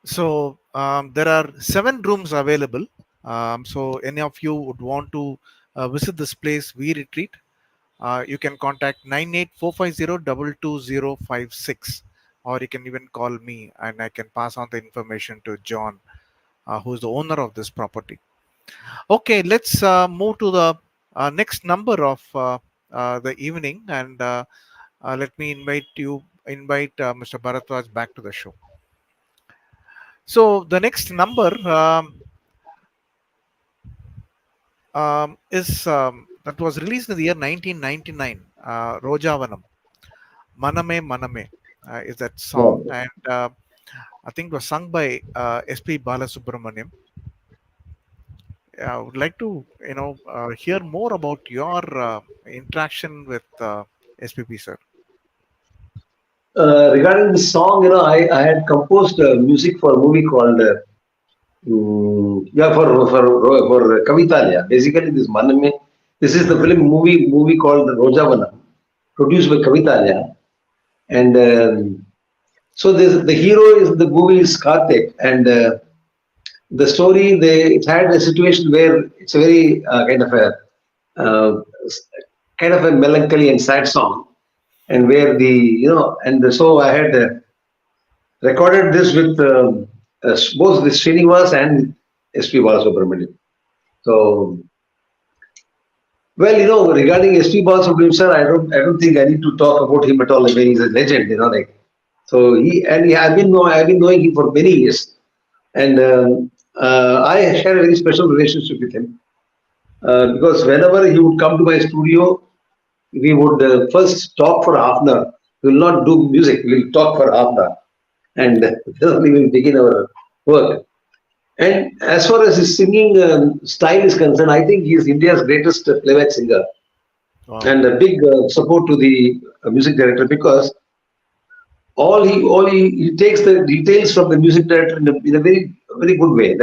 So there are 7 rooms available. So any of you would want to visit this place, We Retreat, you can contact 9845022056, or you can even call me and I can pass on the information to John, who is the owner of this property. Okay, let's move to the next number of the evening, and let me invite Mr. Bharadwaj back to the show. So the next number is that was released in the year 1999. Rojavanam, Maname Maname is that song, and I think it was sung by S.P. Balasubramaniam. I would like to, hear more about your interaction with SPP, sir. Regarding this song, I had composed music for a movie called for Kavitalia. Basically, this Maname. This is the movie called Rojavanam, produced by Kavitalia, and so the hero is the movie is Karthik, and the story it had a situation where it's a very kind of a melancholy and sad song, and where so I had recorded this with both with Srinivas and S.P. Balasubramaniam. So, well, regarding S.P. Balasubramaniam, sir, I don't think I need to talk about him at all. I mean, he's a legend, So I've been knowing him for many years, and I share a very special relationship with him because whenever he would come to my studio, we would first talk for half an hour. We will not do music. We will talk for half an hour, and then we will begin our work. And as far as his singing style is concerned, I think he is India's greatest playback singer. Wow. And a big support to the music director, because he takes the details from the music director in a very very good way.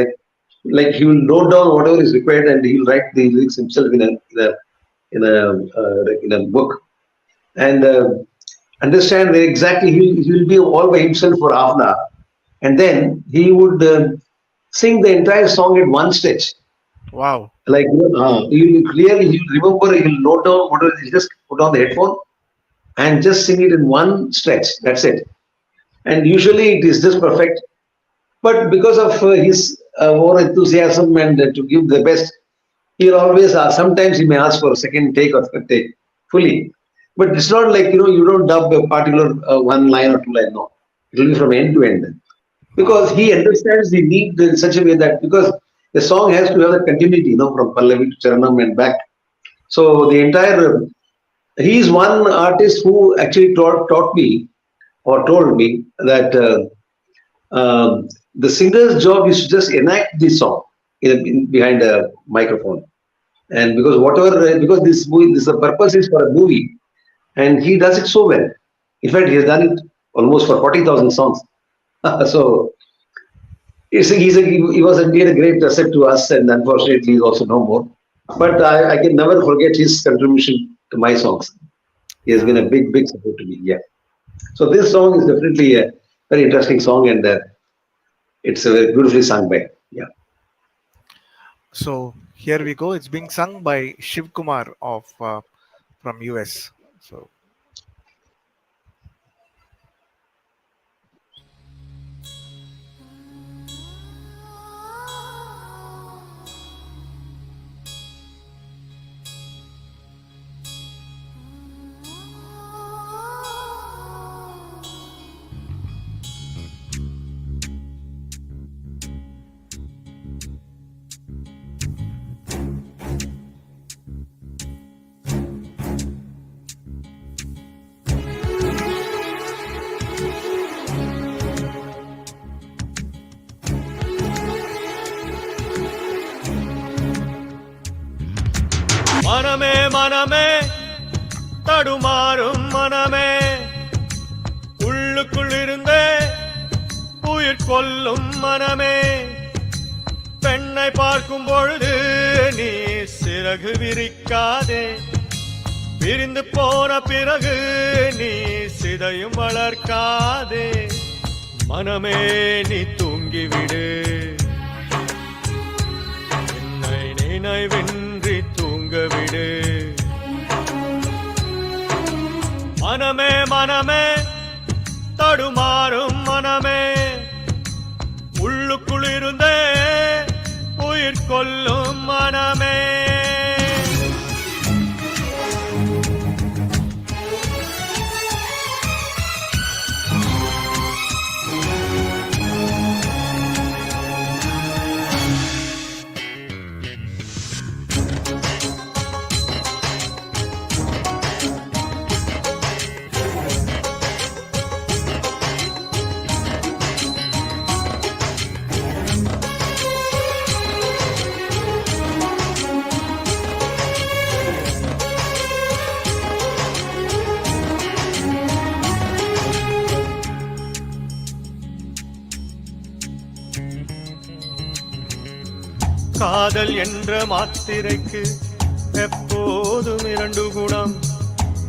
Like he will note down whatever is required, and he will write the lyrics himself in a book, and understand where exactly he will be all by himself for half an hour, and then he would sing the entire song in one stretch. Wow! Like he will clearly, he will remember, he will note down whatever, he just put on the headphone and just sing it in one stretch. That's it. And usually it is just perfect. But because of his more enthusiasm and to give the best, he'll always ask. Sometimes he may ask for a second take or third take fully. But it's not like, you don't dub a particular one line or two line. No, it will be from end to end. Because he understands the need in such a way that, because the song has to have a continuity, from Pallavi to Charanam and back. So the entire, he is one artist who actually taught me or told me that the singer's job is to just enact the song behind a microphone. And because this the purpose is for a movie, and he does it so well. In fact, he has done it almost for 40,000 songs. So he was indeed a great asset to us, and unfortunately, he's also no more. But I can never forget his contribution to my songs. He has been a big support to me. Yeah. So this song is definitely a very interesting song, and it's very beautifully sung by. Yeah. So here we go. It's being sung by Shiv Kumar from US. So. மனமே மனமே தடுமாறும் மனமே, உள்ளுக்குள் இருந்தே உயிர் கொல்லும் மனமே, பெண்ணை பார்க்கும் பொழுது நீ சிறகு விரிக்காதே, பிரிந்து போன பிறகு நீ சிதையும் வளர்க்காதே, மனமே நீ தூங்கி தூங்கிவிடு என்னை நினைவின்றி தூங்கவிடு மனமே மனமே தடுமாறும் மனமே உள்ளுக்குள் இருந்தே உயிர் கொல்லும் மனமே காதல் என்ற மாத்திரைக்கு எப்போதும் 2 குணம்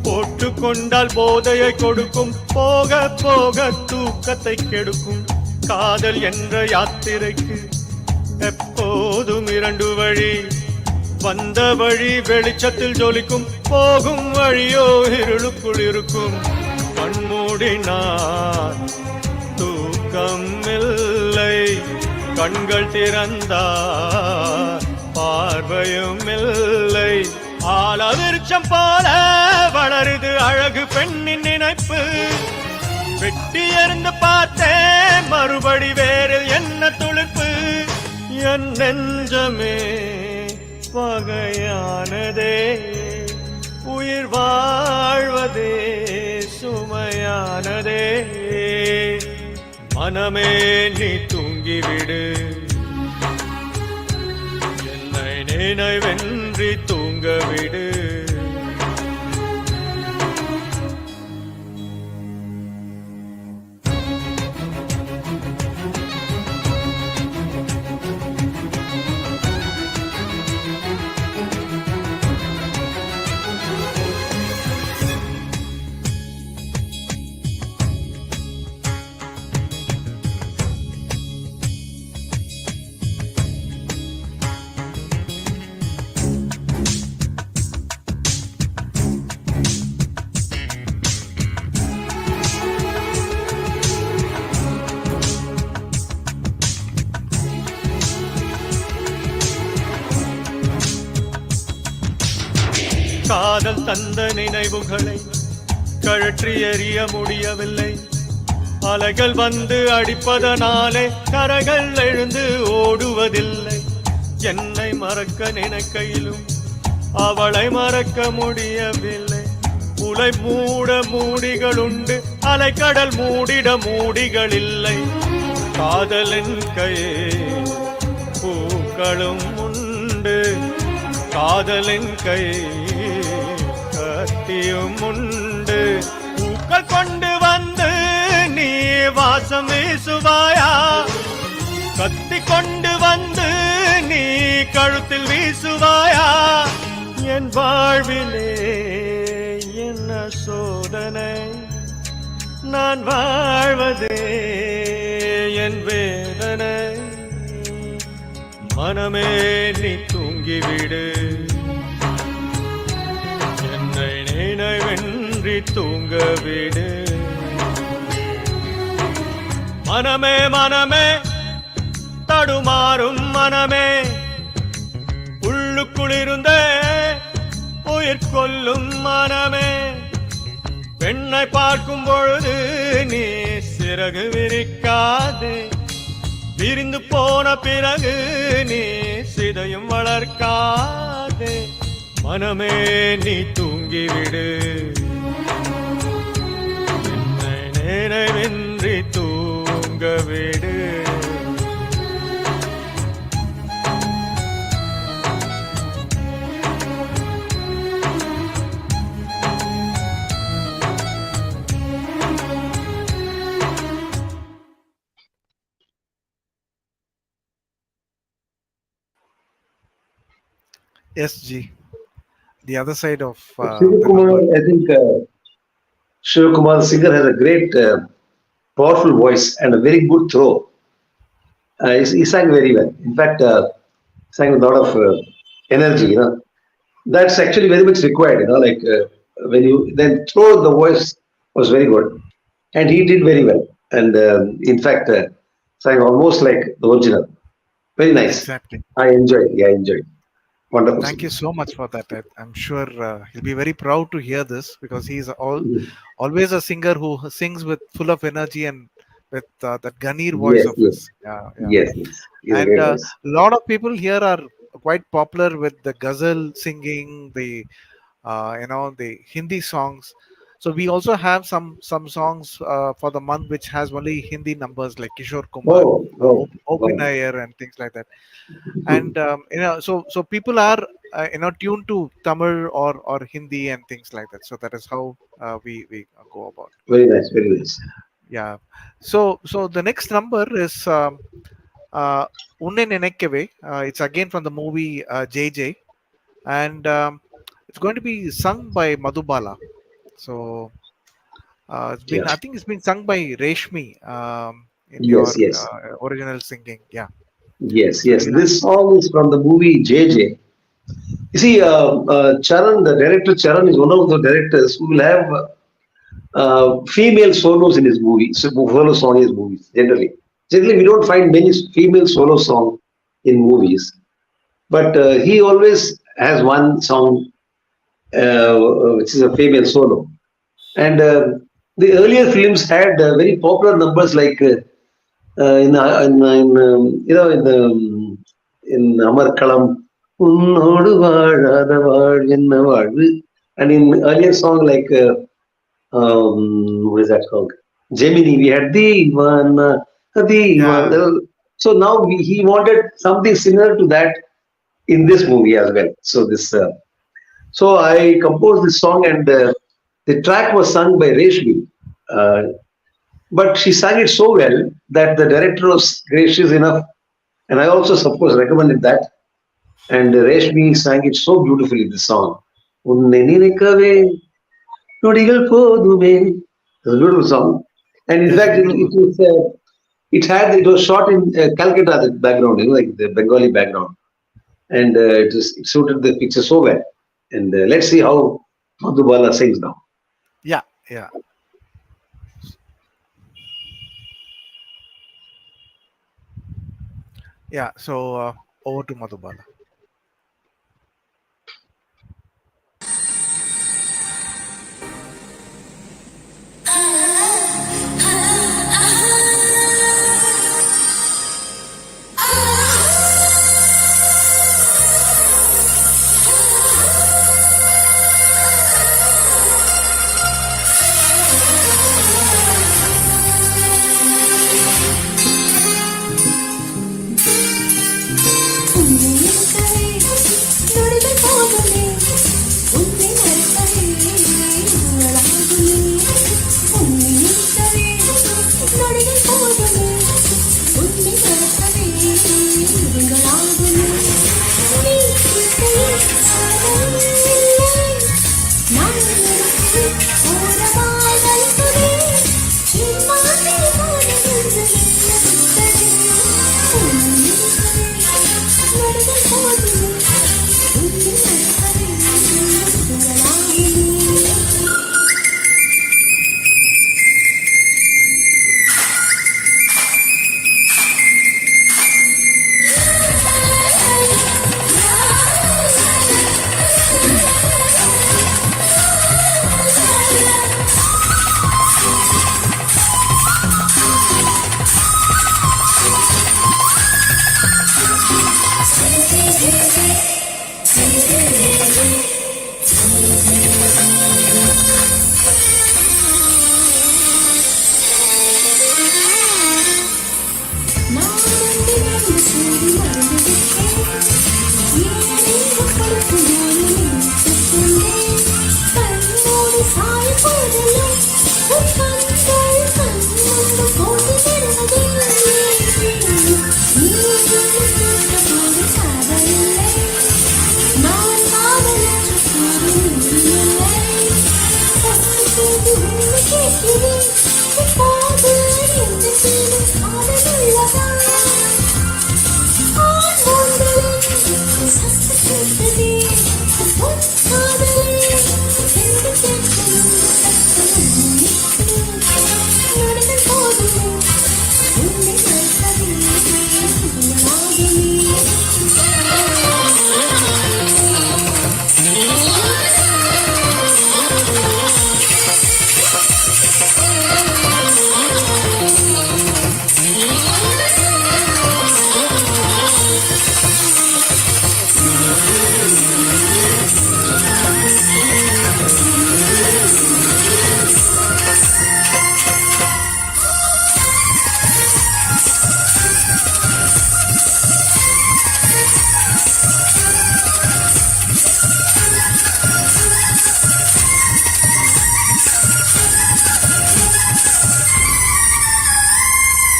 போட்டு கொண்டால் போதையை கொடுக்கும் போக போக தூக்கத்தை கெடுக்கும் காதல் என்ற யாத்திரைக்கு எப்போதும் 2 வழி வந்த வழி வெளிச்சத்தில் ஜொலிக்கும் போகும் வழியோ இருளுக்குள் இருக்கும் கண்மூடினார் தூக்கம் இல்லை கண்கள் திறந்தார் பார்வையும் இல்லை ஆலவிருச்சம் போல வளருது அழகு பெண்ணின் நினைப்பு வெட்டி எறிந்து பார்த்தேன் மறுபடி வேறில் என்ன துளிர்ப்பு என் நெஞ்சமே பகையானதே உயிர் வாழ்வதே சுமையானதே மனமே நீ தூங்கிவிடு என்னை நினைவென்றி தூங்கவிடு காதல் தந்த நினைவுகளை கழற்றி எறிய முடியவில்லை அலைகள் வந்து அடிப்பதனாலே கரைகள் எழுந்து ஓடுவதில்லை என்னை மறக்க நினைக்கையிலும் அவளை மறக்க முடியவில்லை உலை மூட மூடிகள் உண்டு அலைக்கடல் மூடிட மூடிகள் இல்லை காதலின் கையே பூக்களும் உண்டு காதலின் கை கத்தியும் உண்டு பூக்கள் கொண்டு வந்து நீ வாசம் வீசுவாயா கத்தி கொண்டு வந்து நீ கழுத்தில் வீசுவாயா என் வாழ்விலே என்ன சோதனை நான் வாழ்வதே என் வேதனை மனமே நீ தூங்கிவிடு என்னை நினைவென்றி தூங்கவிடு மனமே மனமே தடுமாறும் மனமே உள்ளுக்குளிருந்தே உயிர் கொல்லும் மனமே பெண்ணை பார்க்கும் பொழுது நீ சிறகு விரிக்காதே விரிந்து போன பிறகு நீ சிதையும் வளர்க்காதே மனமே நீ தூங்கிவிடு என்னை நினைவின்றி தூங்கவிடு Yes, G. The other side of Shivakumar, I think Shivakumar, the singer, has a great, powerful voice and a very good throw. He sang very well. In fact, sang with a lot of energy. That's actually very much required. Like when you then throw the voice was very good, and he did very well. And in fact, sang almost like the original. Very nice. Exactly. I enjoyed. Yeah, I enjoyed. Wonderful. Thank you so much for that. I'm sure he'll be very proud to hear this, because he's always a singer who sings with full of energy and with that Ganeer voice Yes, of yes, his. Yeah, yeah. yes, yes. He's a And great a voice. lot of people here are quite popular with the ghazal singing, the Hindi songs. So we also have some songs for the month which has only Hindi numbers, like Kishore Kumar, Oh, oh, Opin oh. Iyer, and things like that. And so people are tuned to Tamil or Hindi and things like that. So that is how we go about. Very nice, very nice. Yeah. So the next number is uh, Unne Nenekkave. It's again from the movie JJ, and it's going to be sung by Madhubala. So Yeah. I think it's been sung by Reshmi in your Yes, yes, original singing. Yeah. yes, So yes. you'll have, This song is from the movie JJ. You see, Charan, the director Charan is one of the directors who will have female solos in his movies, solo song in his movies, generally. Generally, we don't find many female solo song in movies, but he always has one song which is a female solo. And the earlier films had very popular numbers like in Amarkalam, உன்னோடு வாழாத வாழ்வென்ன வாழ்வு, and in earlier song like what is that called? Gemini, we had Divana, yeah. Divana. So now he wanted something similar to that in this movie as well. So I composed this song, and the track was sung by Reshmi. Uh, but she sang it so well that the director was gracious enough, and I also, of course, recommended that. And Reshmi sang it so beautifully, this song. "உன்னை நினைக்கவே நொடிகள் போதுமே." It's a beautiful song. And in Yes, fact, beautiful. it was shot in Calcutta, the background, like the Bengali background. And it suited the picture so well. And let's see how Madhubala sings now. Yeah, yeah. Yeah, so over to Madhubala.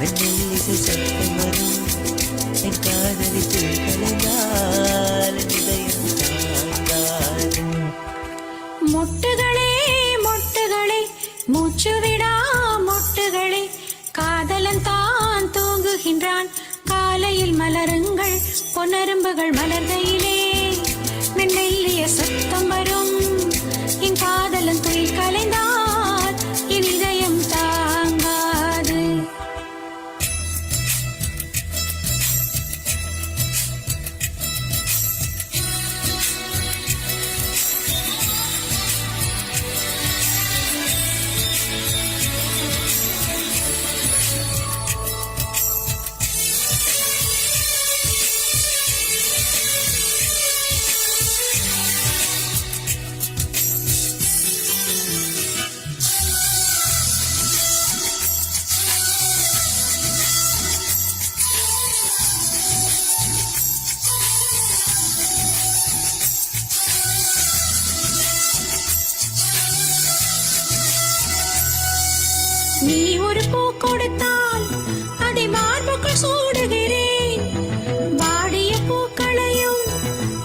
மென்னல்லிசை சத்தம் வரும் என் காதலி தூள் கலைந்தால் இதயம் தாங்காது. மொட்டுகளே மொட்டுகளே மூச்சுவிடா மொட்டுகளே காதலன் தான் தூங்குகின்றான் காலையில் மலருங்கள் பொன்னரும்புகள் மலர்கையிலே மெல்லிய சத்தம் வரும் என் காதலன் துயில் கலைந்தால் என் இதயம் தாங்காது. நீ ஒரு பூ கொடுத்தால் அதை மார்புக்குள் சூடுகிறேன் வாடிய பூக்களையும்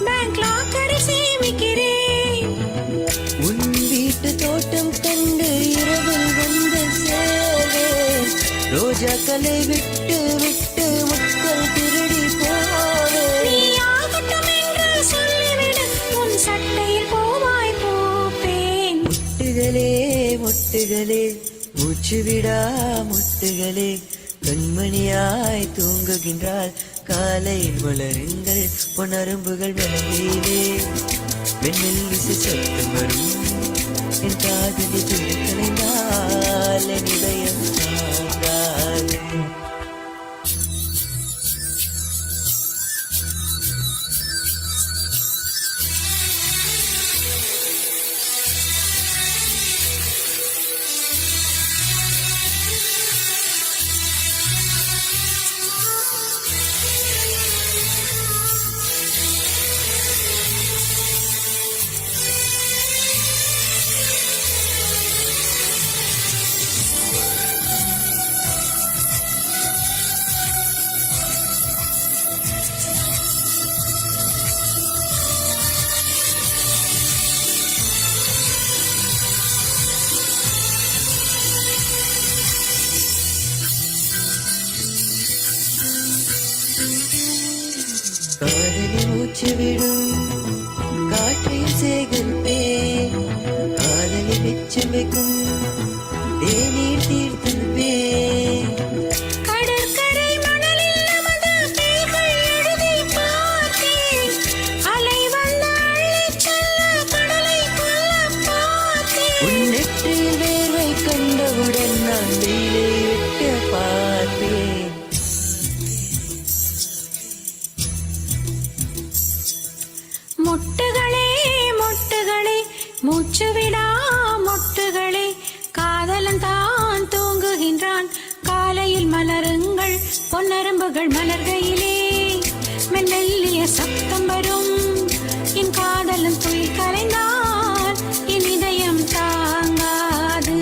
பேங்க் லாக்கரில் சேமிக்கிறேன். உன் வீட்டு தோட்டம் கண்டு இரவில் வந்து சேவேன் ரோஜாக்களை விட்டு விட்டு முட்கள் திருடி போவேன். நீ ஆகட்டும் என்று சொல்லிவிடு உன் சட்டையில் பூவாய் பூப்பேன். முட்டுகளே முட்டுகளே மூச்சுவிடா முட்டுகளே கண்மணியாய் தூங்குகின்றாள் காலையில் மலருங்கள் பொன்னரும்புகள் மலரிலே வெண்மெல்லிசை சத்தம் வரும் என் காதலி துளி கலைந்தால் என் இதயம் தாங்காது. காதலி மூச்சு விடும் காற்றையும் சேகரிப்பேன் காதலி வெச்சம் வைக்கும் தேநீர் தீர்த்தனுப்பேன். கடற்கரை மணலில் நமது பெயர்கள் எழுதி பார்த்தேன் அலை வந்து அள்ளிச் செல்ல கடலை கொல்ல பார்த்தேன். உன் நெற்றியில் வேர்வை கண்டவுடன் நான் வெயிலை விட்டு பார்ப்பேன். மொட்டுகளே மொட்டுகளே மூச்சுவிடா மொட்டுகளே காதலன் தான் தூங்குகின்றான் காலையில் மலருங்கள் பொன்னரும்புகள் மலர்கையிலே மெல்லிய சத்தம் வரும் என் காதலன் துயில் கலைந்தால் என் இதயம் தாங்காது.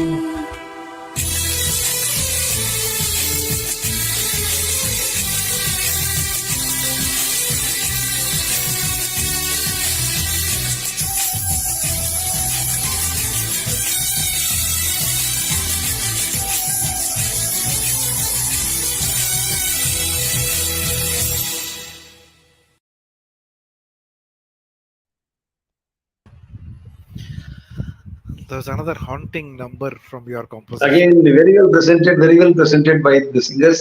There's another haunting number from your composition. Again, very well presented by the singers.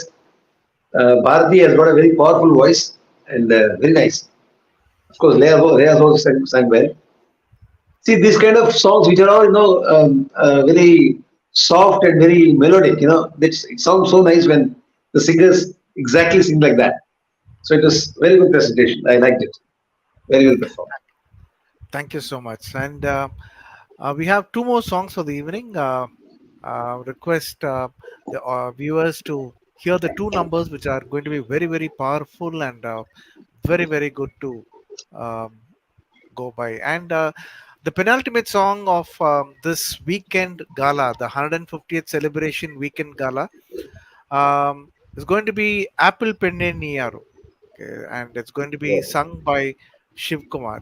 Bharati has got a very powerful voice and very nice. Of course, Leah also sang well. See, these kind of songs which are all, very soft and very melodic, it sounds so nice when the singers exactly sing like that. So it was very good presentation. I liked it. Very well performed. Thank you so much. And we have two more songs for the evening. Request the viewers to hear the two numbers which are going to be very, very powerful and very, very good to go by. And the penultimate song of this weekend gala, the 150th celebration weekend gala, It's going to be Apple Penne Niyaro. Okay, and it's going to be sung by Shiv Kumar.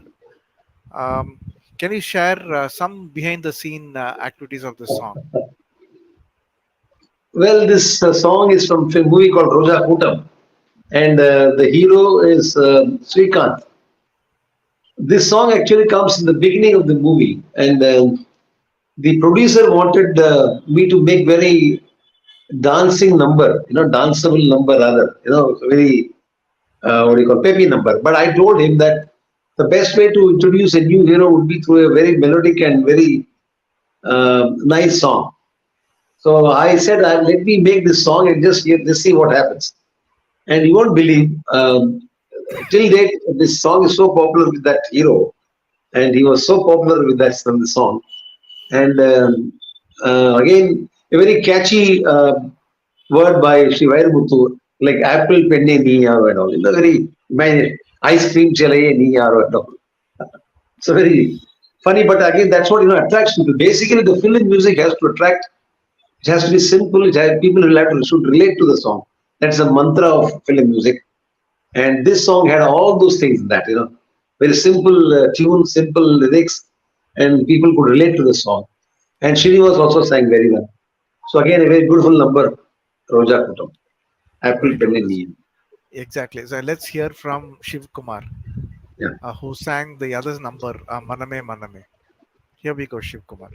Um, can you share some behind the scene activities of this song? Well, this song is from a movie called Roja Kutam, and the hero is Srikant. This song actually comes in the beginning of the movie, and the producer wanted me to make very dancing number, danceable number rather, very what do you call peppy number. But I told him that the best way to introduce a new hero would be through a very melodic and very nice song. So I said, let me make this song and just see what happens. And you won't believe, till date, this song is so popular with that hero, and he was so popular with that the song. And again, a very catchy word by Sri Vairmuthu, like apple penne neeyaro and all. In the very imagine ice cream chalaye neeyaro and all. So very funny, but again, that's what attracts people. Basically, the film music has to attract. It has to be simple. People should relate to the song. That's the mantra of film music. And this song had all those things in that, very simple tune, simple lyrics, and people could relate to the song. And Srinivas also sang very well. So again, a very beautiful number, Roja Kutam, Apple Penne Neem. Exactly. So let's hear from Shiv Kumar, who sang the other number, Maname Maname. Here we go, Shiv Kumar.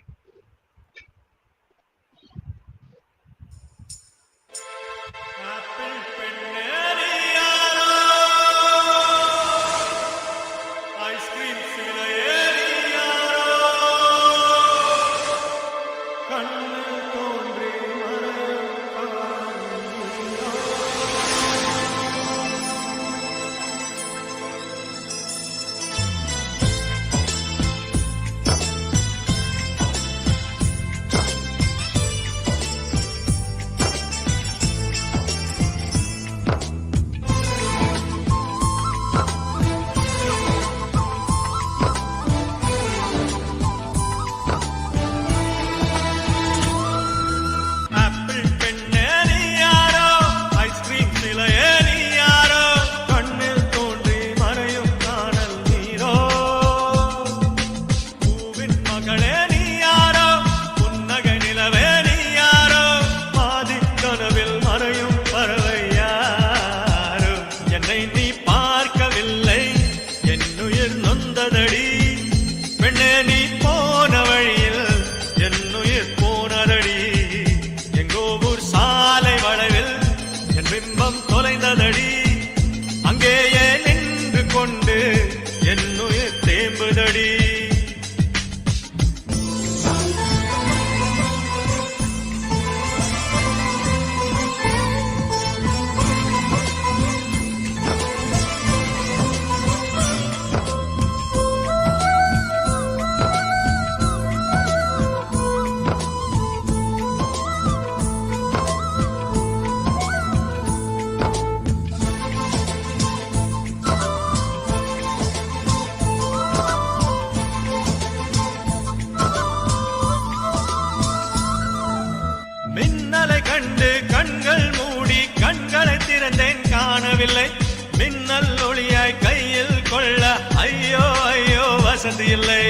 மின்னல் ஒளியாய் கையில் கொள்ள ஐயோ ஐயோ வசதி இல்லை.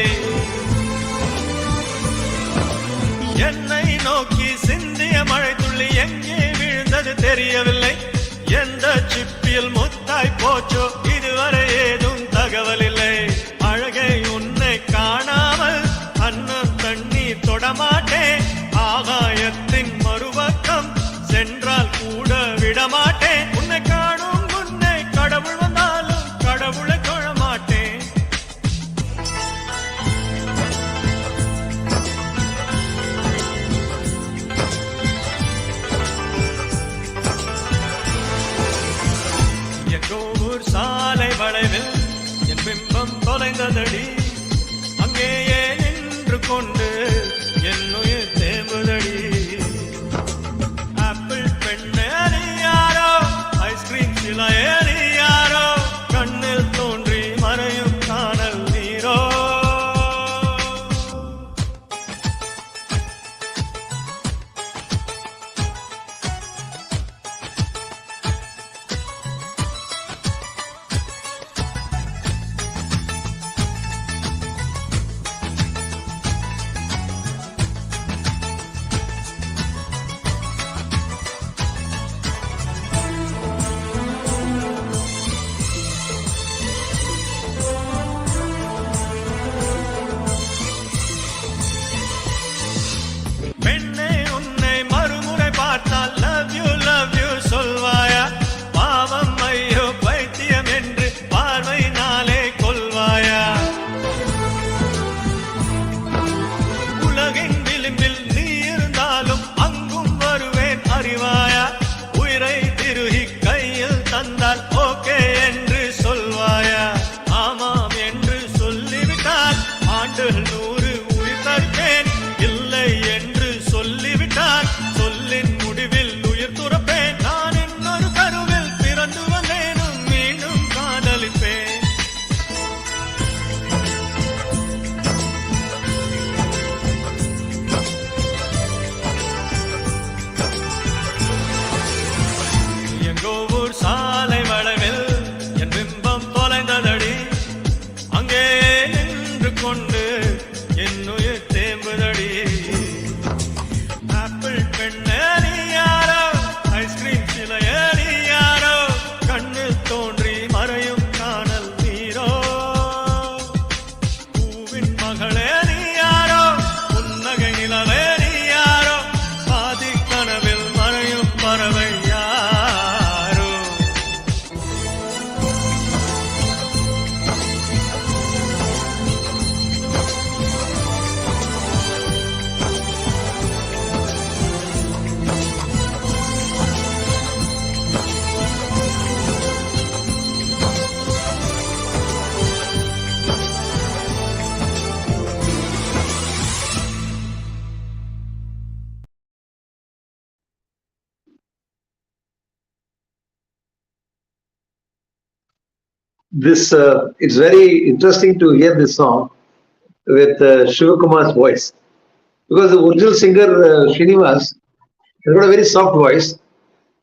என்னை நோக்கி சிந்திய மழை துள்ளி எங்கே விழுந்தது தெரியவில்லை. எந்த சிப்பியில் முத்தாய் போச்சோ இதுவரை ஏதும் தகவல் இல்லை. அழகை உன்னை காணாமல் அன்னம் தண்ணீர் தொடமாட்டேன். ஆகாயத்தின் மறுபக்கம் சென்றால் கூட விடமாட்டேன். உன்னை காணும் முன்னை கடவுள் வந்தாலும் கடவுளை தொழ மாட்டேன். எங்கோ ஊர் சாலை வளைவில் என் பிம்பம் தொலைந்ததடி. அங்கேயே நின்று கொண்டு என் உயிர் தேம்புதடி. ஆப்பிள் பெண்ணே நீ யாரோ, ஐஸ்கிரீம் சிலையே நீ யாரோ, கண்ணில் தோன்றி மறையும் காணல் நீரோ. this it's very interesting to hear this song with Shivakumar's voice, because the original singer Srinivas has got a very soft voice,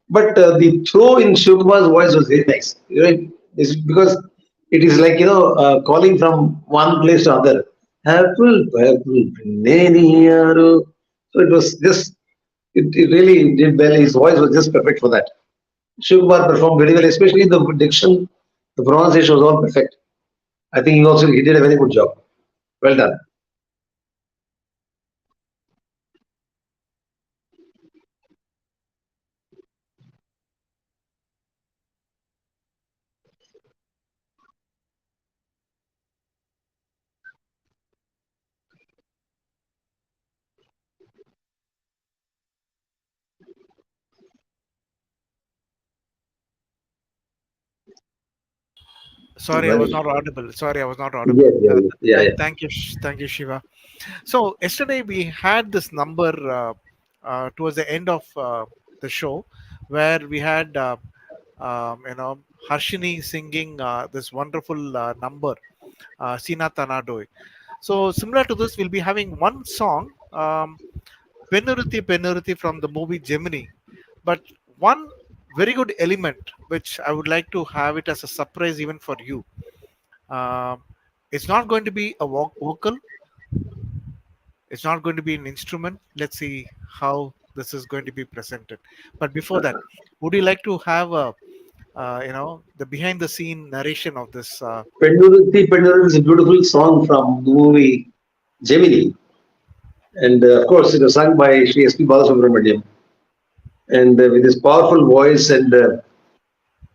but the throw in Shivakumar's voice was very nice. You know, it's because it is like, calling from one place to another. Apple, apple, nani yaro. So it was just, it really did well. His voice was just perfect for that. Shivakumar performed very well, especially the diction, the pronunciation was all perfect. I think he did a very good job. Well done. Sorry, I was Very. not audible. Sorry, I was not audible. Yes, yeah, yeah, yeah. Thank you, thank you, Shiva. So yesterday we had this number towards the end of the show, where we had Harshini singing this wonderful number, Sina Tanadoi. So similar to this, we'll be having one song, Penuruti Penuruti from the movie Gemini, but one very good element which I would like to have it as a surprise even for you. Um it's not going to be a vocal. It's not going to be an instrument. Let's see how this is going to be presented. But before that, would you like to have a the behind the scene narration of this? Penduruthi Penduruthi is a beautiful song from the movie Gemini. And of course, it was sung by Sri S.P. Balasubramaniam. And with his powerful voice, and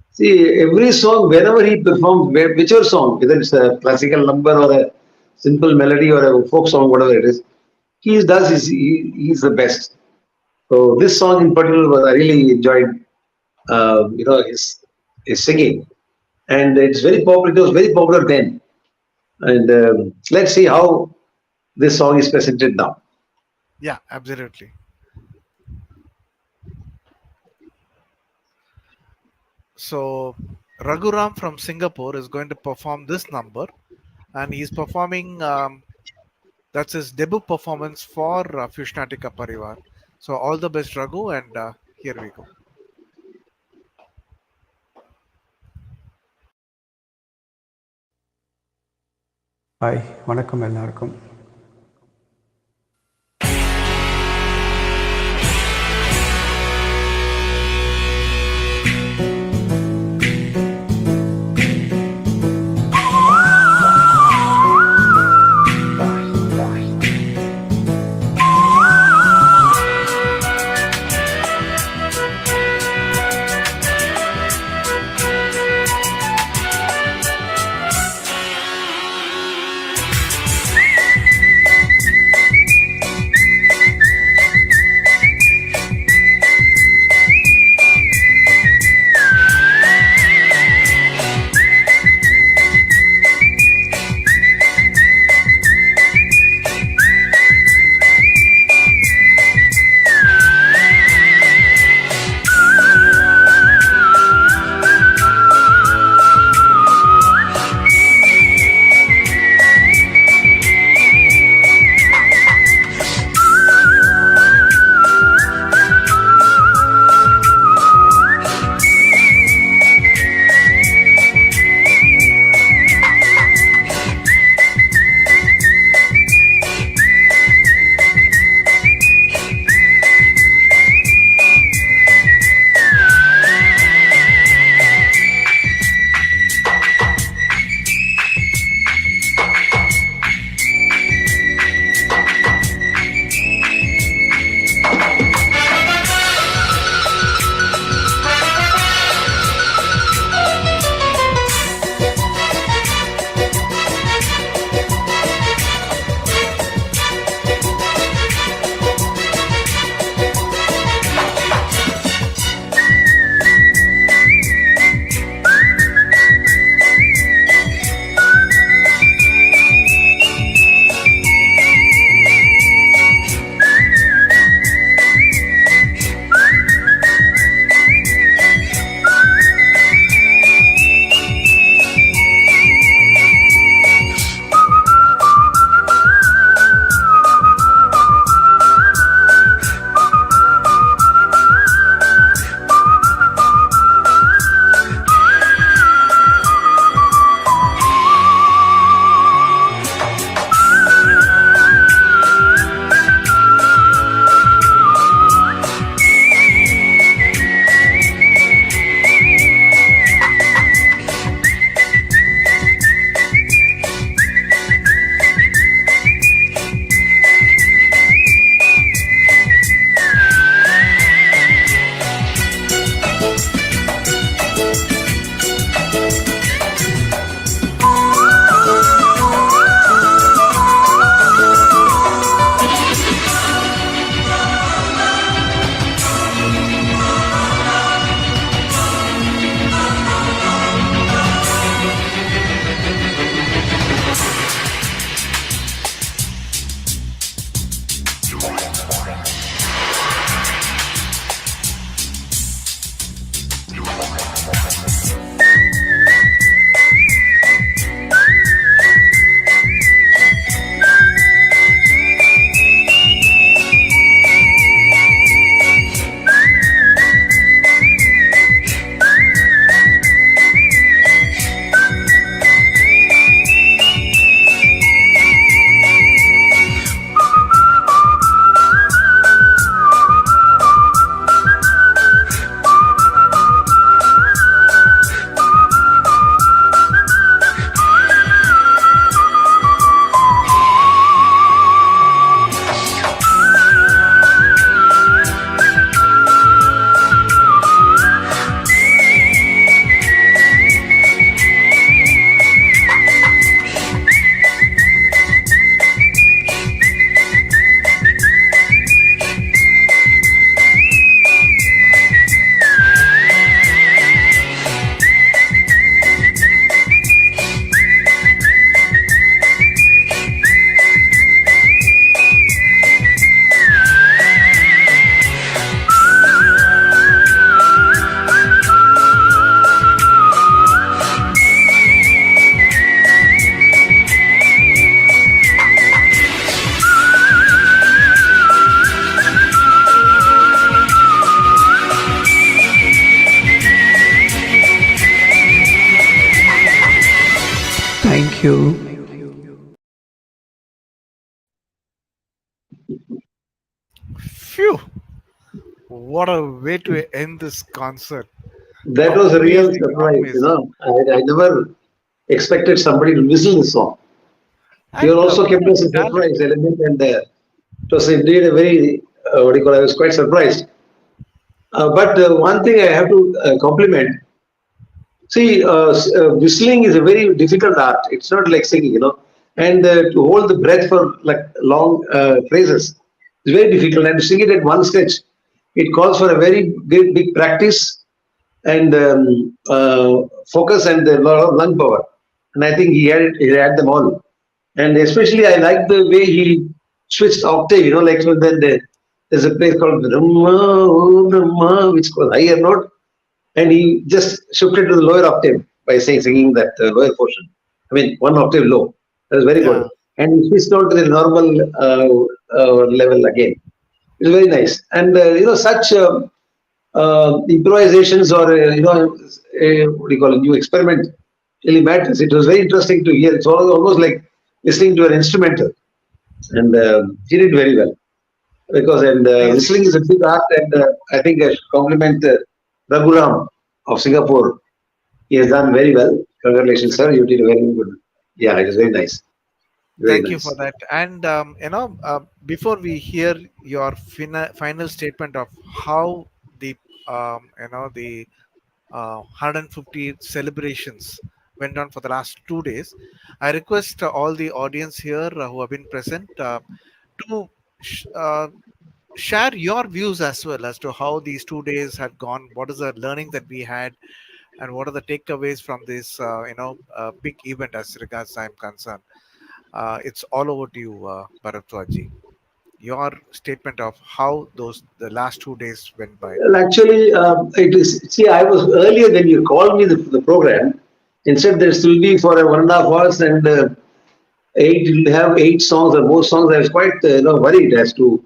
see, every song, whenever he performs, whichever song, whether it's a classical number or a simple melody or a folk song, whatever it is, he's the best. So this song in particular, I really enjoyed, his singing. And it's very popular. It was very popular then. And let's see how this song is presented now. Yeah, absolutely. So Raghuram from Singapore is going to perform this number, and he's performing. That's his debut performance for Fusionatica Parivar. So all the best, Raghu, and here we go. Hi வணக்கம் எல்லாருக்கும். Thank you. Phew! What a way to end this concert. That was a real Amazing, surprise, you amazing. know. I never expected somebody to whistle this song. You And also what kept a us a talent. surprise element, and it was indeed a very, what do you call it, I was quite surprised. But one thing I have to compliment. See, whistling is a very difficult art. It's not like singing, you know. And to hold the breath for like long phrases is very difficult. And to sing it at one stretch, it calls for a very big practice and focus and a lot of lung power. And I think he had them all. And especially, I like the way he switched octave. You know, like so then there's a place called Brahma, oh Brahma, which called higher note, and he just shifted to the lower octave by singing that lower portion. I mean, one octave low. That was very good. Yeah. And he switched down to the normal level again. It's very nice. And such improvisations or what do you call a new experiment really matters. It was very interesting to hear. It's almost like listening to an instrumental, and he did very well because Yes. whistling is a big art, and I think I should compliment Raghuram of Singapore. He has done very well. Congratulations, sir. You did very good. Yeah, it was very nice. Very Thank you for nice. that. And before we hear your final statement of how the the 150 celebrations went on for the last 2 days, I request all the audience here who have been present to sh- uh, share your views as well as to how these 2 days had gone. What is the learning that we had, and what are the takeaways from this big event as regards I'm concerned. It's all over to you, Bharadwaj. Your statement of how the last 2 days went by. Well, actually, it is. See, I was earlier when you called me the program. Instead, there will be for a 1.5 hours and eight. You'll have 8 songs or more songs. I was quite worried as to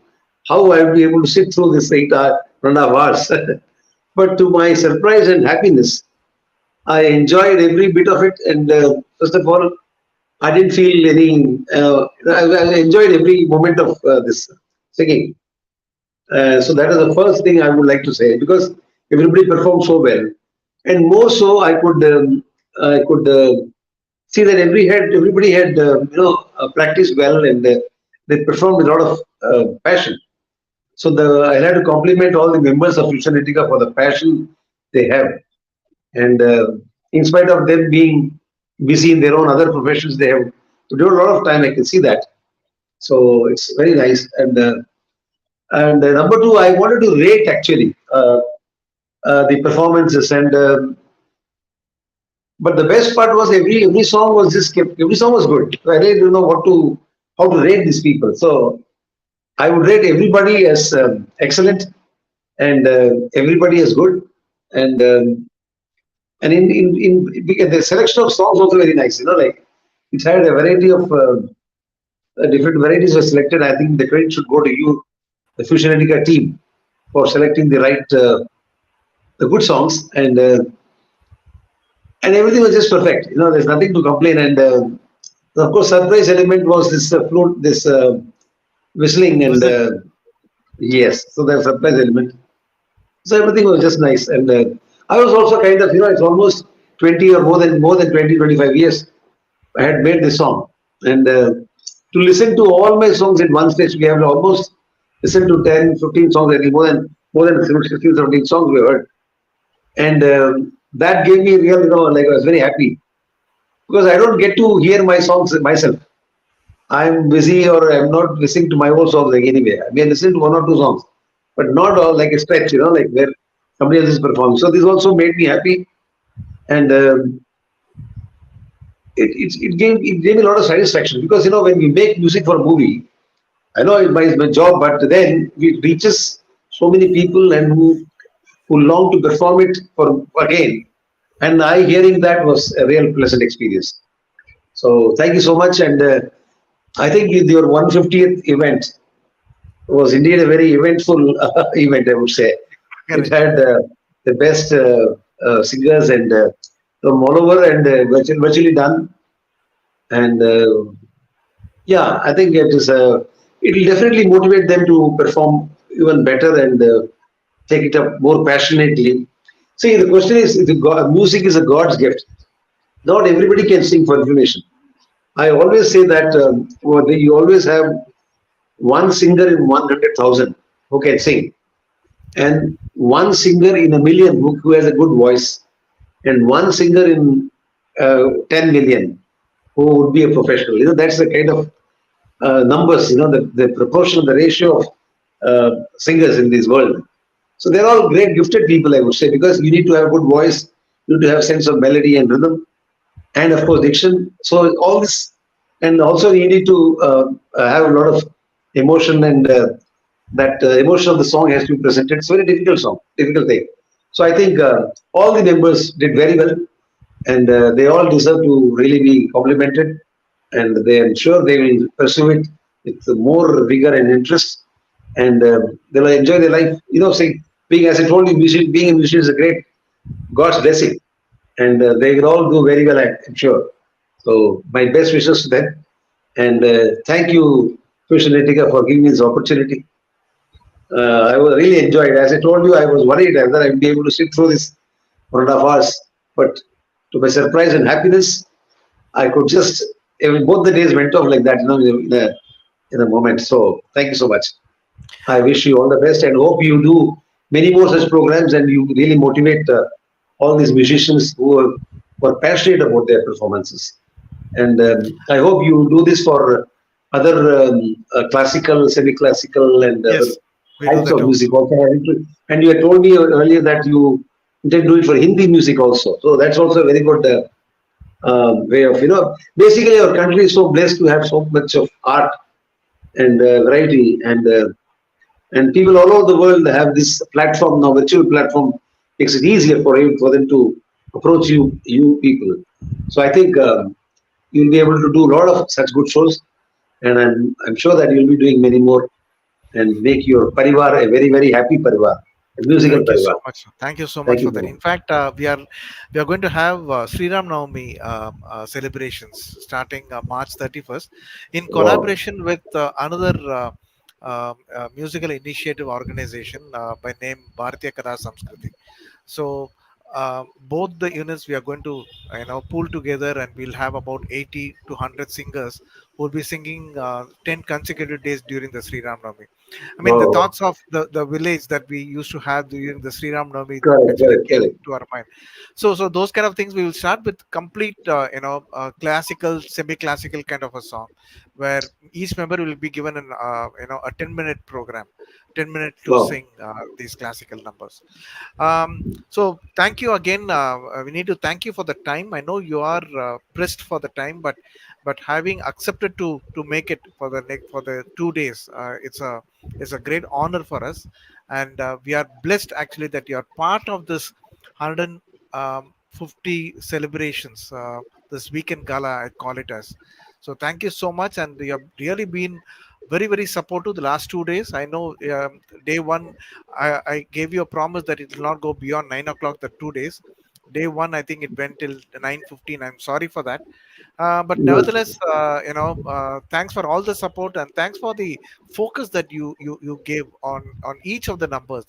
how I would be able to sit through this 8 hour, 1.5 hours. But to my surprise and happiness, I enjoyed every bit of it. And first of all, I didn't feel any. I enjoyed every moment of this singing. So that is the first thing I would like to say because everybody performed so well, and more so I could see that everybody had practiced well and they performed with a lot of passion. So I had to compliment all the members of Fusionatica for the passion they have, and in spite of them being busy in their own other professions, they have to devote a lot of time. I can see that. So it's very nice. And number two, I wanted to rate actually the performances but the best part was every song was just kept, every song was good. So I really don't know how to rate these people. So I would rate everybody as excellent and everybody as good and because the selection of songs also very nice. Like it had a variety of different varieties were selected. I think the credit should go to you, the Fusionatica team, for selecting the right the good songs and everything was just perfect. There's nothing to complain. And of course, surprise element was this flute, this whistling, and yes, so there's surprise element. So everything was just nice. And I was also kind of, it's almost 20 or more than 20, 25 years I had made this song. And to listen to all my songs in one stage, we have almost listened to 10, 15 songs, I think more than 16, 17 songs we heard. And that gave me real, like I was very happy because I don't get to hear my songs myself. I'm busy or I'm not listening to my own songs like anyway. I may listen to one or two songs, but not all like a stretch, like where somebody else is performing. So this also made me happy, and it gave me a lot of satisfaction because when we make music for a movie, I know it's my job, but then it reaches so many people and who long to perform it for again. And I hearing that was a real pleasant experience. So thank you so much. And I think your 150th event was indeed a very eventful event, I would say. It had the best singers and from all over and virtually done. And yeah, I think it will definitely motivate them to perform even better and take it up more passionately. See, the question is, music is a God's gift. Not everybody can sing, for information. I always say that you always have one singer in 100,000 who can sing, and one singer in a million who has a good voice, and one singer in 10 million who would be a professional. That's the kind of numbers, the proportion, the ratio of singers in this world. So they're all great gifted people, I would say, because you need to have good voice, you need to have sense of melody and rhythm, and of course diction. So all this, and also you need to have a lot of emotion, and that emotion of the song has to be presented. It's a very difficult thing. So I think all the members did very well, and they all deserve to really be complimented, and I'm sure they will pursue it with more vigor and interest, and they'll enjoy their life. Being, as I told you, being a musician is a great God's blessing, and they will all do very well, I'm sure. So my best wishes to them, and thank you, Fusionatica, for giving me this opportunity. I was really enjoyed. As I told you, I was worried whether I'd be able to sit through this 1.5 hours, but to my surprise and happiness, I could just, both the days went off like that, in a moment. So thank you so much. I wish you all the best and hope you do many more such programs and you really motivate all these musicians who are passionate about their performances. And I hope you do this for other classical, semi-classical, and other types of music also. And you had told me earlier that you intend to do it for Hindi music also. So that's also a very good way of, basically our country is so blessed to have so much of art and variety, and people all over the world have this platform now, virtual platform makes it easier for them to approach you people. So I think you'll be able to do a lot of such good shows, and I'm sure that you'll be doing many more and make your Parivar a very, very happy Parivar, a musical Thank you Parivar. so much. Thank you so much for that. In fact, we are going to have Sri Ram Navami celebrations starting March 31st in collaboration with another musical initiative organization by name Bharatiya Kala Samskriti. So both the units we are going to pool together, and we'll have about 80 to 100 singers would be singing 10 consecutive days during the Sri Ram Navami. I mean, the thoughts of the village that we used to have during the Sri Ram Navami Correct, actually correct, came correct. to our mind. So those kind of things, we will start with complete, classical, semi-classical kind of a song, where each member will be given a 10-minute program, 10 minutes to Wow. sing these classical numbers. So thank you again. We need to thank you for the time. I know you are pressed for the time, but having accepted to make it for the 2 days, it's a great honor for us, and we are blessed actually that you are part of this 150 celebrations, this weekend gala, I call it as. So thank you so much, and you have really been very very supportive the last 2 days. I know day one, I gave you a promise that it will not go beyond 9 o'clock. The 2 days, day one, I think it went till 9:15. I'm sorry for that, but No. nevertheless, thanks for all the support, and thanks for the focus that you gave on each of the numbers.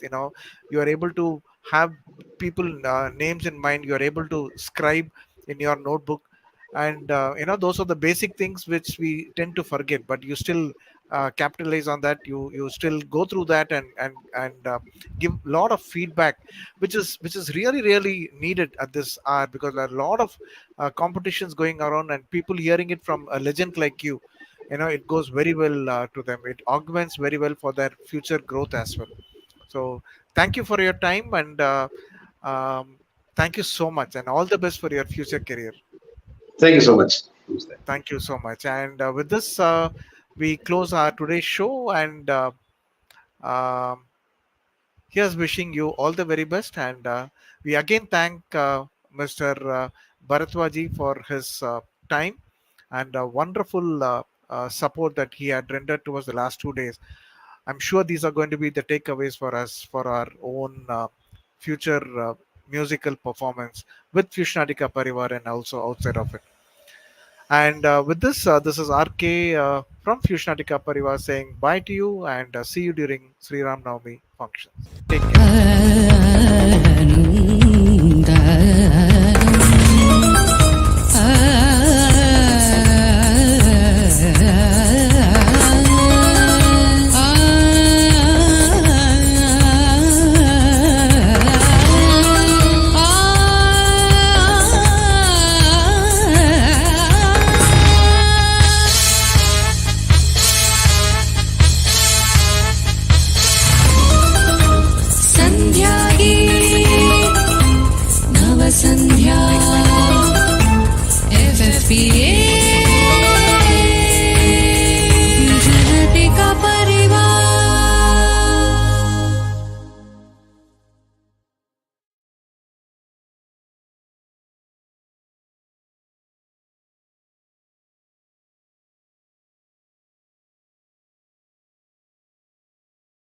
You are able to have people names in mind. You are able to scribe in your notebook, and those are the basic things which we tend to forget. But you still capitalize on that. You still go through that, and give a lot of feedback, which is really really needed at this hour, because there are a lot of competitions going around, and people hearing it from a legend like you, it goes very well to them. It augments very well for their future growth as well. So thank you for your time, and um, thank you so much, and all the best for your future career. Thank you so much. Who's that? Thank you so much. And with this, we close our today's show, and um, here's wishing you all the very best. And we again thank Mr. Bharadwaji for his time and wonderful support that he had rendered to us the last 2 days. I'm sure these are going to be the takeaways for us for our own future musical performance with Fusionatica Parivar and also outside of it. And with this, this is RK from Fusionatica Parivar saying bye to you, and see you during Sri Ram Navami functions. Take care.